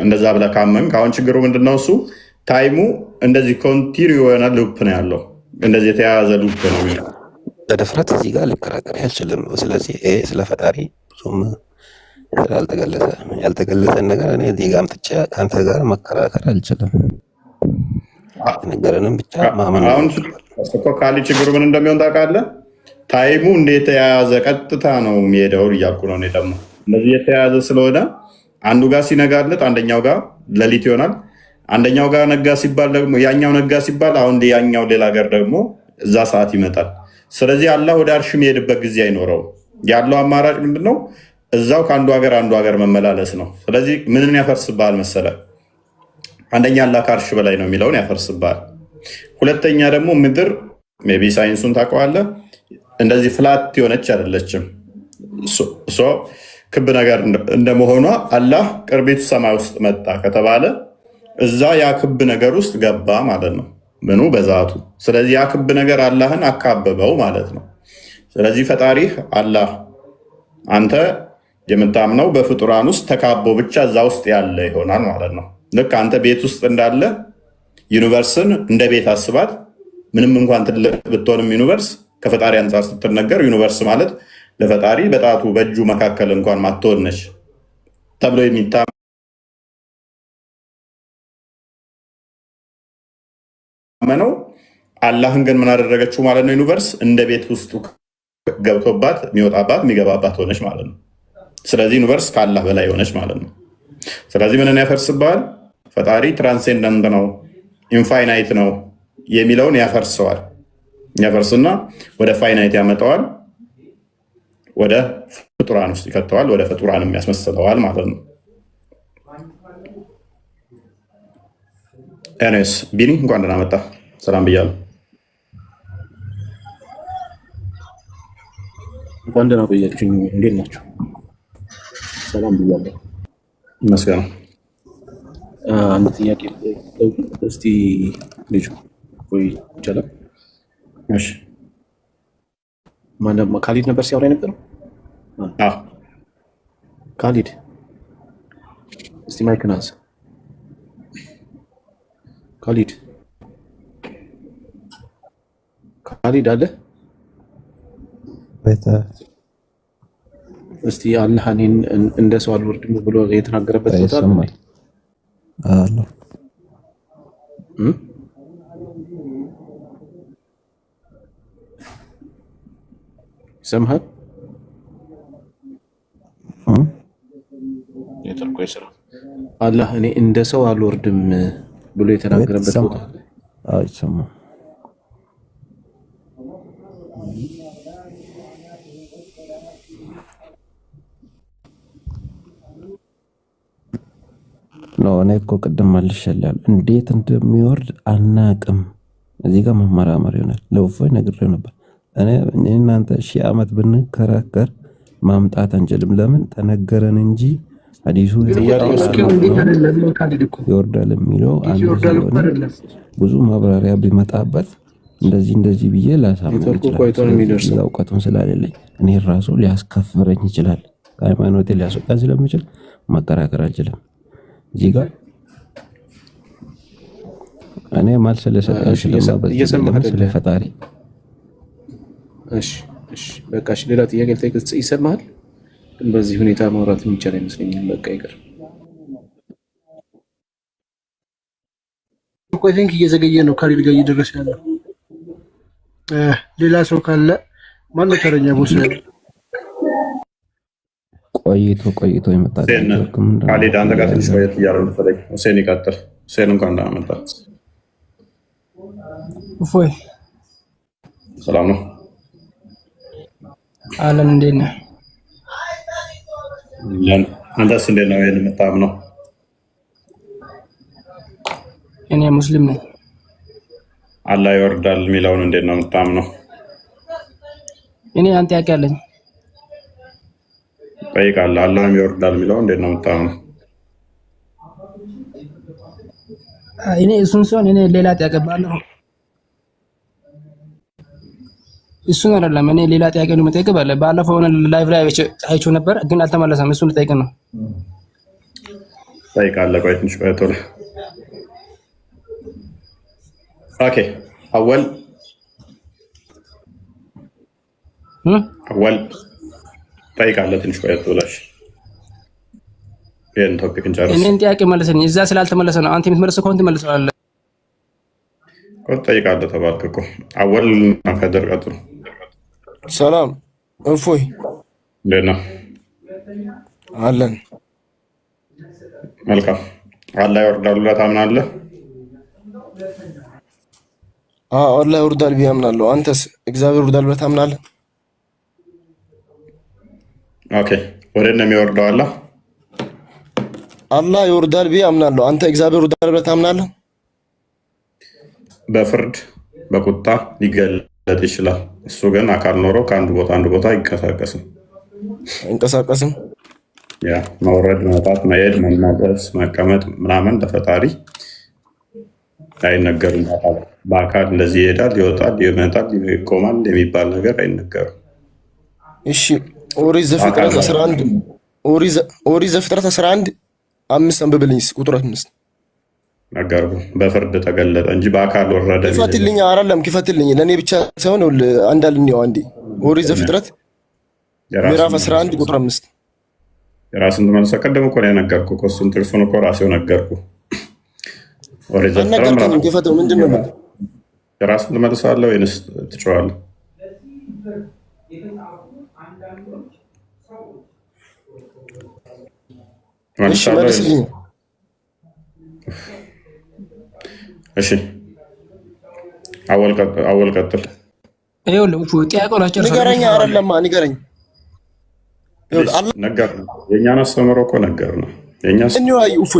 Speaker 1: እንደዛ ብለህ ካመንክ። አሁን ችግሩ ምንድነው? እሱ ታይሙ እንደዚህ ኮንቲኒው የሆነ ሉፕ ነው ያለው፣ እንደዚህ የተያያዘ ሉፕ ነው የሚለው።
Speaker 9: በድፍረት እዚህ ጋር ልከራከር አልችልም። ስለዚህ ይሄ ስለ ፈጣሪ ብዙም ስላልተገለጸ ያልተገለጸን ነገር እኔ እዚህ ጋር አምጥቼ ከአንተ ጋር መከራከር አልችልም። ነገርንም ብቻ ማመን።
Speaker 1: አሁን እኮ ካሊ ችግሩ ምን እንደሚሆን ታውቃለህ? ታይሙ እንዴት የተያያዘ ቀጥታ ነው የሚሄደው እያልኩ ነው። እኔ ደግሞ እንደዚህ የተያያዘ ስለሆነ አንዱ ጋር ሲነጋለት አንደኛው ጋር ሌሊት ይሆናል። አንደኛው ጋር ነጋ ሲባል ደግሞ ያኛው ነጋ ሲባል አሁን ያኛው ሌላ ሀገር ደግሞ እዛ ሰዓት ይመጣል። ስለዚህ አላህ ወደ አርሽ የሚሄድበት ጊዜ አይኖረው። ያለው አማራጭ ምንድነው? እዛው ከአንዱ ሀገር አንዱ ሀገር መመላለስ ነው። ስለዚህ ምንን ያፈርስብሃል መሰለህ? አንደኛ አላህ ከአርሽ በላይ ነው የሚለውን ያፈርስብሃል። ሁለተኛ ደግሞ ምድር ሜይ ቢ ሳይንሱን ታውቀዋለህ፣ እንደዚህ ፍላት የሆነች አይደለችም። ክብ ነገር እንደመሆኗ አላህ ቅርቢቱ ሰማይ ውስጥ መጣ ከተባለ እዛ ያ ክብ ነገር ውስጥ ገባ ማለት ነው፣ ምኑ በዛቱ። ስለዚህ ያ ክብ ነገር አላህን አካበበው ማለት ነው። ስለዚህ ፈጣሪህ አላህ አንተ የምታምነው በፍጡራን ውስጥ ተካቦ ብቻ እዛ ውስጥ ያለ ይሆናል ማለት ነው። ልክ አንተ ቤት ውስጥ እንዳለ ዩኒቨርስን እንደ ቤት አስባት። ምንም እንኳን ትልቅ ብትሆንም ዩኒቨርስ ከፈጣሪ አንጻር ስትነገር ዩኒቨርስ ማለት ለፈጣሪ በጣቱ በእጁ መካከል እንኳን ማትሆን ነች ተብሎ የሚታመነው። አላህን ግን ምን አደረገችው ማለት ነው? ዩኒቨርስ እንደ ቤት ውስጡ ገብቶባት የሚወጣባት የሚገባባት ሆነች ማለት ነው። ስለዚህ ዩኒቨርስ ከአላህ በላይ ሆነች ማለት ነው። ስለዚህ ምንን ያፈርስብሃል? ፈጣሪ ትራንሴንደንት ነው፣ ኢንፋይናይት ነው የሚለውን ያፈርሰዋል። ያፈርስና ወደ ፋይናይት ያመጣዋል፣ ወደ ፍጡራን ውስጥ ይከተዋል፣ ወደ ፍጡራንም ያስመስለዋል ማለት ነው። ኤኒዌይስ ቢኒ እንኳን ደህና መጣ፣ ሰላም ብያለሁ።
Speaker 13: እንኳን ደህና ቆያችሁኝ። እንዴት ናቸው? ሰላም ብያለሁ።
Speaker 1: ይመስገን።
Speaker 13: አንድ ጥያቄ እስቲ ልጁ ወይ ይቻላል?
Speaker 1: እሺ
Speaker 13: ማንም ካሊድ ነበር ሲያወራ የነበረው? ካሊድ እስቲ ማይክን አንሳ። ካሊድ አለ? እስቲ አላህ እኔን እንደ ሰው አልወርድም ብሎ የተናገረበት ቦታ
Speaker 9: አለ?
Speaker 13: ይሰማሃል? የጠርቆ ይስራ አላህ እኔ እንደ ሰው አልወርድም ብሎ የተናገረበት ቦታ
Speaker 9: አይ ሰማ ነው። እኔ እኮ ቅድም መልሼልሃለሁ፣ እንዴት እንደሚወርድ አናቅም። እዚህ ጋር መመራመር ይሆናል። ለውፎይ ነግሬው ነበር። እኔ እናንተ 1000 ዓመት ብንከራከር ማምጣት አንችልም። ለምን ተነገረን እንጂ ሐዲሱ ይወርዳል የሚለው አንድ ስለሆነ ብዙ ማብራሪያ ቢመጣበት እንደዚህ ብዬ ላሳምን ይችላል። እውቀቱን ስላሌለኝ እኔ ራሱ ሊያስከፍረኝ ይችላል። ከሃይማኖቴ ሊያስወጣኝ ስለሚችል መከራከር አልችልም። እዚህ ጋር እኔ መልስ ልሰጥ አልችልም። ስለ ፈጣሪ
Speaker 13: እሺ እሺ በቃ እሺ። ሌላ ጥያቄ ልጠይቅ ይሰማሃል? ግን በዚህ ሁኔታ ማውራት የሚቻል አይመስለኝም። በቃ ይቅር።
Speaker 5: አይ ቲንክ እየዘገየ ነው ካሊድ ጋር እየደረሰ ያለው። ሌላ ሰው ካለ ማነው ተረኛ? ቦስ
Speaker 9: ቆይቶ የመጣ
Speaker 1: ካሊድ አንተ ጋር ትንሽ ቆየት እያለ ፈለግ ሁሴን ይቀጥል። ሁሴን እንኳን ደህና መጣ።
Speaker 14: እፎይ
Speaker 1: ሰላም ነው
Speaker 14: አለን። እንዴት ነህ?
Speaker 1: አንተስ እንዴት ነው የምታምነው?
Speaker 14: እኔ ሙስሊም ነኝ።
Speaker 1: አላህ ይወርዳል የሚለውን እንዴት ነው የምታምነው?
Speaker 14: እኔ አንተ ጥያቄ አለኝ።
Speaker 1: ጠይቃለሁ። አላህ ይወርዳል የሚለውን እንዴት ነው የምታምነው?
Speaker 14: እኔ እሱን ሲሆን እኔ ሌላ ጥያቄ ባለው እሱን አይደለም። እኔ ሌላ ጥያቄ ነው የምጠይቀው። ባለፈው ላይቭ ላይ አይቼው ነበር ግን አልተመለሰም። እሱን ልጠይቅ ነው።
Speaker 1: ጠይቃለሁ። ቆይ ትንሽ ቆይቶ ኦኬ። አወል ጠይቃለሁ። ትንሽ ቆይቶ ብላሽ ይሄን ቶፒክ እንጨርስ።
Speaker 14: እኔን ጥያቄ መልሰኝ። እዛ ስላልተመለሰ ነው። አንተ የምትመልሰው ከሆነ ትመልሰዋለህ።
Speaker 1: ጠይቃለሁ ተባልክ እኮ። አወል ከድር ቀጥሉ።
Speaker 15: ሰላም እፎይ፣
Speaker 1: እንዴት ነው?
Speaker 15: አለን።
Speaker 1: መልካም። አላህ ይወርዳል ብለህ ታምናለህ?
Speaker 15: አላህ ይወርዳል ብዬ አምናለሁ። አንተስ እግዚአብሔር ይወርዳል ብለህ ታምናለህ?
Speaker 1: ኦኬ። ወዴት ነው የሚወርደው?
Speaker 15: አላህ ይወርዳል ብዬ አምናለሁ። አንተ እግዚአብሔር ይወርዳል ብለህ ታምናለህ?
Speaker 1: በፍርድ በቁጣ ሊገለጥ ይችላል። እሱ ግን አካል ኖሮ ከአንድ ቦታ አንድ ቦታ
Speaker 15: አይንቀሳቀስም።
Speaker 1: ያ መውረድ፣ መውጣት፣ መሄድ፣ መናገስ፣ መቀመጥ ምናምን ለፈጣሪ አይነገርም። በአካል እንደዚህ ይሄዳል፣ ይወጣል፣ ይመጣል፣ ይቆማል የሚባል ነገር አይነገርም።
Speaker 15: እሺ ኦሪት ዘፍጥረት 11 5 አንብብልኝ። ቁጥር 5
Speaker 1: ነገርኩ። በፍርድ ተገለጠ እንጂ በአካል ወረደ።
Speaker 15: ክፈትልኝ። አይደለም ክፈትልኝ፣ ለእኔ ብቻ ሳይሆን አንዳልኛው አንዴ። ኦሪት ዘፍጥረት ምዕራፍ 11 ቁጥር 5
Speaker 1: የራስን ትመልሰህ። ቀደም እኮ ነው የነገርኩህ እኮ እሱን ጥቅሱን እኮ ራሴው ነገርኩህ። ኦሪት ዘፍጥረት
Speaker 15: ክፈተው። ምንድን ነው የምልህ?
Speaker 1: የራስን ትመልሳለህ ወይንስ ትጮኻለህ?
Speaker 15: እሺ መልስልኝ።
Speaker 1: እሺ አወል ቀጥል።
Speaker 15: ንገረኝ። አይደለማ ንገረኝ።
Speaker 1: ነገር ነው የእኛን አስተምሮ እኮ ነገር ነው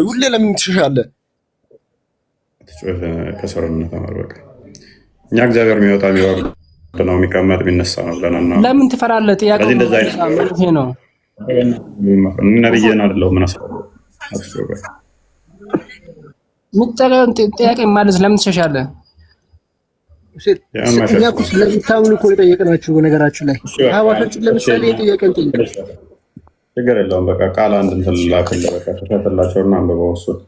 Speaker 15: ሁሌ ለምን ትሸሻለህ?
Speaker 1: ከሰውነት ተማር። በቃ እኛ እግዚአብሔር የሚወጣ የሚወርድ ነው የሚቀመጥ የሚነሳ ነው ብለናል።
Speaker 14: ለምን ትፈራለህ? ጥያቄ ነው።
Speaker 1: ነብይን አይደለሁም። ምን አስፈለገ?
Speaker 14: ምትጠቀም ጥያቄ ማለት ለምን ትሸሻለህ?
Speaker 5: እኛ እኮ ስለምታምኑ እኮ የጠየቅናችሁ። በነገራችን ላይ ሐዋሳችን ለምሳሌ ጥያቄን ጠይቀን
Speaker 1: ችግር የለውም። በቃ ቃል አንድ እንትን ላክልህ። በቃ ተሸፈላቸውና አንብበው እሱን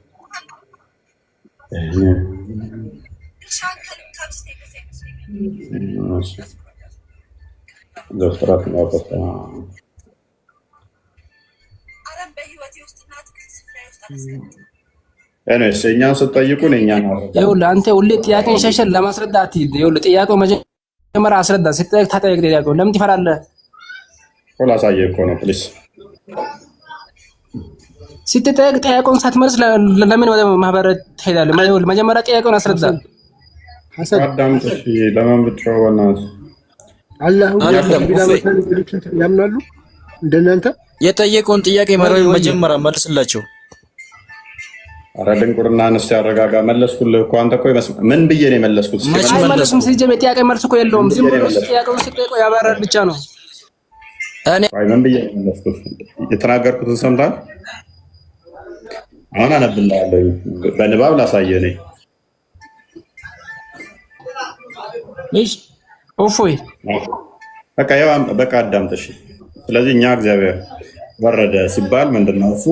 Speaker 1: ዘፍጥረት ነው። እኛን ስትጠይቁን እኛን
Speaker 14: አንተ ሁሌ ጥያቄን ሸሸን ለማስረዳት ጥያቄው መጀመሪያ አስረዳ። ስትጠይቅ ታጠይቅ። ጥያቄው ለምን ትፈራለህ?
Speaker 1: ላሳየህ እኮ ነው። ፕሊስ
Speaker 14: ስትጠይቅ ጥያቄውን ሳትመልስ ለምን ወደ ማህበር ትሄዳለህ? መጀመሪያ ጥያቄውን አስረዳ።
Speaker 1: አዳምጥ። ለምን ብትጮህ በእናትህ
Speaker 5: ያምናሉ እንደናንተ?
Speaker 16: የጠየቀውን ጥያቄ መጀመሪያ መልስላቸው።
Speaker 1: አረ ድንቁርና አንስት ያረጋጋ። መለስኩልህ እኮ አንተ እኮ ምን ብዬ ነው የመለስኩት?
Speaker 14: አይመለስም። ሲጀምር ጥያቄ መልስ እኮ የለውም። ዝም ብሎ ጥያቄውን ስትጠይቀው ያባራል ብቻ ነው።
Speaker 1: ምን ብዬ ነው የመለስኩት? የተናገርኩትን ሰምተሃል? አሁን አነብልሃለሁ። በንባብ ላሳየህ ነኝ።
Speaker 14: እፎይ
Speaker 1: በቃ ያው በቃ አዳምጥ። ስለዚህ እኛ እግዚአብሔር ወረደ ሲባል ምንድነው እሱ?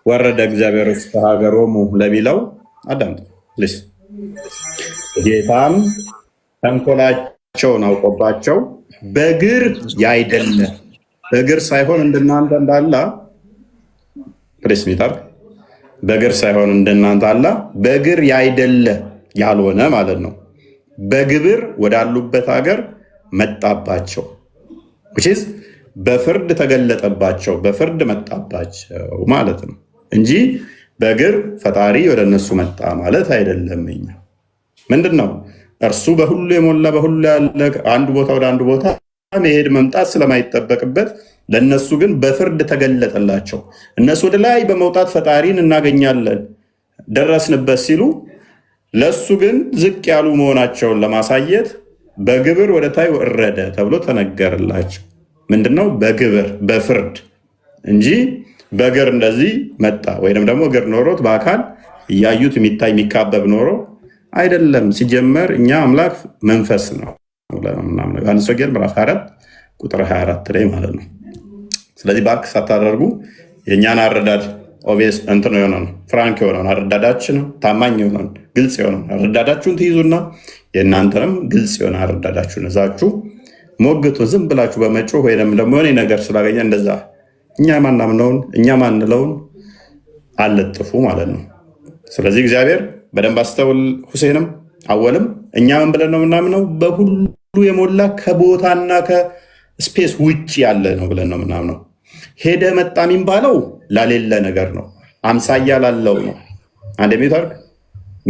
Speaker 1: ወረደ እግዚአብሔር ውስጥ ሀገሮሙ ለሚለው አዳምጥ ፕሊስ። ጌታም ተንኮላቸውን አውቆባቸው በግር ያይደለ በግር ሳይሆን እንደናንተ እንዳላ ፕሬስሚታር በግር ሳይሆን እንደናንተ አላ በግር ያይደለ ያልሆነ ማለት ነው። በግብር ወዳሉበት ሀገር መጣባቸው which በፍርድ ተገለጠባቸው በፍርድ መጣባቸው ማለት ነው እንጂ በግር ፈጣሪ ወደ እነሱ መጣ ማለት አይደለም። እኛ ምንድነው እርሱ በሁሉ የሞላ በሁሉ ያለ አንድ ቦታ ወደ አንድ ቦታ መሄድ መምጣት ስለማይጠበቅበት ለነሱ ግን በፍርድ ተገለጠላቸው። እነሱ ወደ ላይ በመውጣት ፈጣሪን እናገኛለን ደረስንበት ሲሉ ለሱ ግን ዝቅ ያሉ መሆናቸውን ለማሳየት በግብር ወደ ታይ ወረደ ተብሎ ተነገረላቸው። ምንድነው በግብር በፍርድ እንጂ በግር እንደዚህ መጣ ወይንም ደግሞ እግር ኖሮት በአካል እያዩት የሚታይ የሚካበብ ኖሮ አይደለም። ሲጀመር እኛ አምላክ መንፈስ ነው ዮሐንስ ወንጌል ምዕራፍ 4 ቁጥር 24 ላይ ማለት ነው። ስለዚህ ባክ ሳታደርጉ የእኛን አረዳድ ኦቤስ እንትን የሆነውን ፍራንክ የሆነውን አረዳዳችን ታማኝ የሆነውን ግልጽ የሆነውን አረዳዳችሁን ትይዙና የእናንተንም ግልጽ የሆነ አረዳዳችሁን እዛችሁ ሞግቱ። ዝም ብላችሁ በመጮህ ወይም ደግሞ የሆነ ነገር ስላገኘ እንደዛ እኛ ማናምነውን እኛ ማንለውን አለጥፉ ማለት ነው። ስለዚህ እግዚአብሔር በደንብ አስተውል። ሁሴንም አወልም እኛ ምን ብለን ነው የምናምነው? በሁሉ የሞላ ከቦታና ከስፔስ ውጭ ያለ ነው ብለን ነው የምናምነው። ሄደ መጣ የሚባለው ላሌለ ነገር ነው፣ አምሳያ ላለው ነው። አንድ ሚታርክ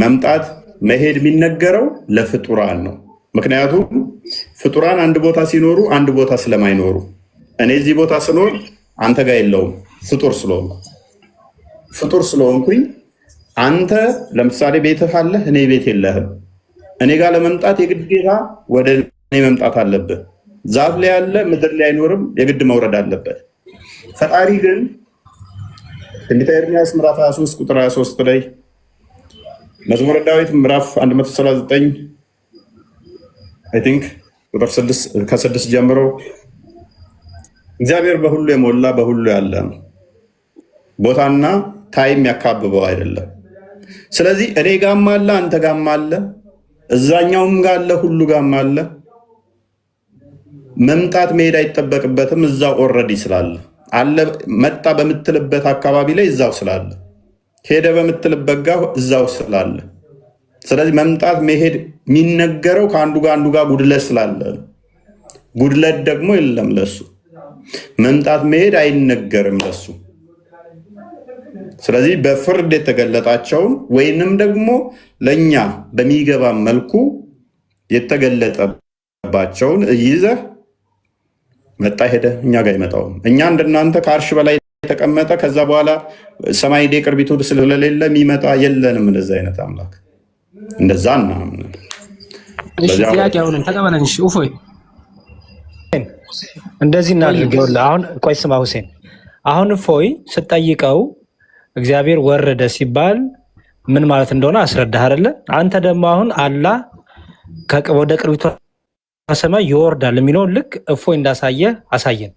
Speaker 1: መምጣት መሄድ የሚነገረው ለፍጡራን ነው። ምክንያቱም ፍጡራን አንድ ቦታ ሲኖሩ አንድ ቦታ ስለማይኖሩ እኔ እዚህ ቦታ ስኖር አንተ ጋር የለውም ፍጡር ስለሆንኩኝ አንተ ለምሳሌ ቤትህ አለህ እኔ ቤት የለህም። እኔ ጋር ለመምጣት የግዴታ ወደ እኔ መምጣት አለብህ። ዛፍ ላይ ያለ ምድር ላይ አይኖርም፣ የግድ መውረድ አለበት። ፈጣሪ ግን ትንቢተ ኤርምያስ ምዕራፍ 23 ቁጥር 23 ላይ መዝሙረ ዳዊት ምዕራፍ 139 አይ ቲንክ ቁጥር 6 ከ6 ጀምሮ እግዚአብሔር በሁሉ የሞላ በሁሉ ያለ ነው። ቦታና ታይም ያካብበው አይደለም። ስለዚህ እኔ ጋም አለ አንተ ጋም አለ እዛኛውም ጋር አለ ሁሉ ጋም አለ። መምጣት መሄድ አይጠበቅበትም። እዛው ኦልሬዲ ስላለ አለ መጣ በምትልበት አካባቢ ላይ እዛው ስላለ ሄደ በምትልበት ጋር እዛው ስላለ ስለዚህ መምጣት መሄድ የሚነገረው ከአንዱ ጋር ጉድለት ስላለ ጉድለት ደግሞ የለም ለሱ መምጣት መሄድ አይነገርም ለሱ። ስለዚህ በፍርድ የተገለጣቸውን ወይንም ደግሞ ለኛ በሚገባ መልኩ የተገለጠባቸውን ይዘህ መጣ ሄደ እኛ ጋር አይመጣውም። እኛ እንደናንተ ከአርሽ በላይ የተቀመጠ ከዛ በኋላ ሰማይ ዴ ቅርቢቱ ስለሌለ የሚመጣ የለንም። እንደዛ አይነት አምላክ እንደዛ እናምናለን።
Speaker 14: እሺ ጥያቄ አሁን ተቀበለን። እሺ ኡፎይ
Speaker 4: እንደዚህ እናድርገው። አሁን ቆይ ስማ ሁሴን፣ አሁን እፎይ ስጠይቀው እግዚአብሔር ወረደ ሲባል ምን ማለት እንደሆነ አስረዳህ አይደለ? አንተ ደግሞ አሁን አላህ ወደ ቅርቢቷ ሰማይ ይወርዳል የሚለውን ልክ እፎይ እንዳሳየ አሳየን።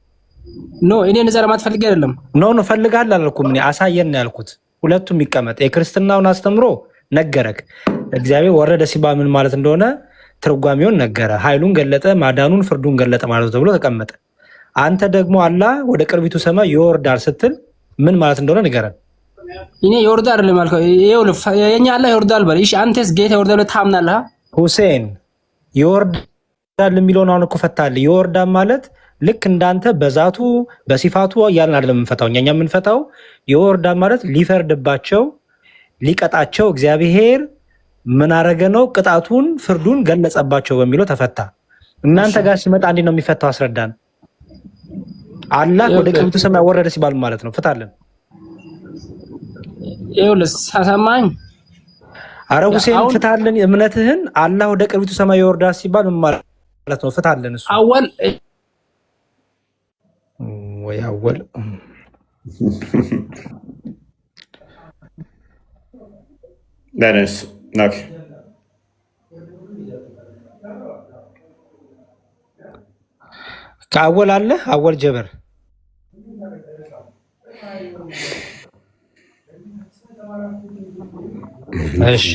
Speaker 14: ኖ እኔ ነዘር ማትፈልግ አይደለም።
Speaker 4: ኖ ፈልጋል አላልኩም። እኔ አሳየን ነው ያልኩት። ሁለቱም ይቀመጥ። የክርስትናውን አስተምሮ ነገረክ። እግዚአብሔር ወረደ ሲባል ምን ማለት እንደሆነ ትርጓሜውን ነገረ። ኃይሉን ገለጠ፣ ማዳኑን፣ ፍርዱን ገለጠ ማለት ተብሎ ተቀመጠ። አንተ ደግሞ አላህ ወደ ቅርቢቱ ሰማይ ይወርዳል ስትል ምን ማለት እንደሆነ ንገረን።
Speaker 14: እኔ ይወርዳል አይደለም አልከው። የኛ አላህ ይወርዳል በል። እሺ አንተስ ጌታ ይወርዳል ታምናለህ?
Speaker 4: ሁሴን ይወርዳል የሚለውን አሁን እኮ ፈታልህ። ይወርዳል ማለት ልክ እንዳንተ በዛቱ በሲፋቱ ያልን አይደለም የምንፈታው። እኛ የምንፈታው ይወርዳል ማለት ሊፈርድባቸው ሊቀጣቸው እግዚአብሔር ምን አረገ ነው፣ ቅጣቱን ፍርዱን ገለጸባቸው በሚለው ተፈታ። እናንተ ጋር ሲመጣ እንዴት ነው የሚፈታው? አስረዳን። አላህ ወደ ቅርቢቱ ሰማይ ወረደ ሲባል ማለት ነው። ፍታለን።
Speaker 14: ይኸውልህ ሳሰማኝ
Speaker 4: አረ ሁሴን ፍታለን እምነትህን። አላህ ወደ ቅርቢቱ ሰማይ ይወርዳል ሲባል ምን ማለት ነው? ፍታለን። እሱ
Speaker 14: አወል
Speaker 4: ወይ አወል
Speaker 1: ደረስ ናክ
Speaker 4: ከአወል አለ አወል ጀበር እሺ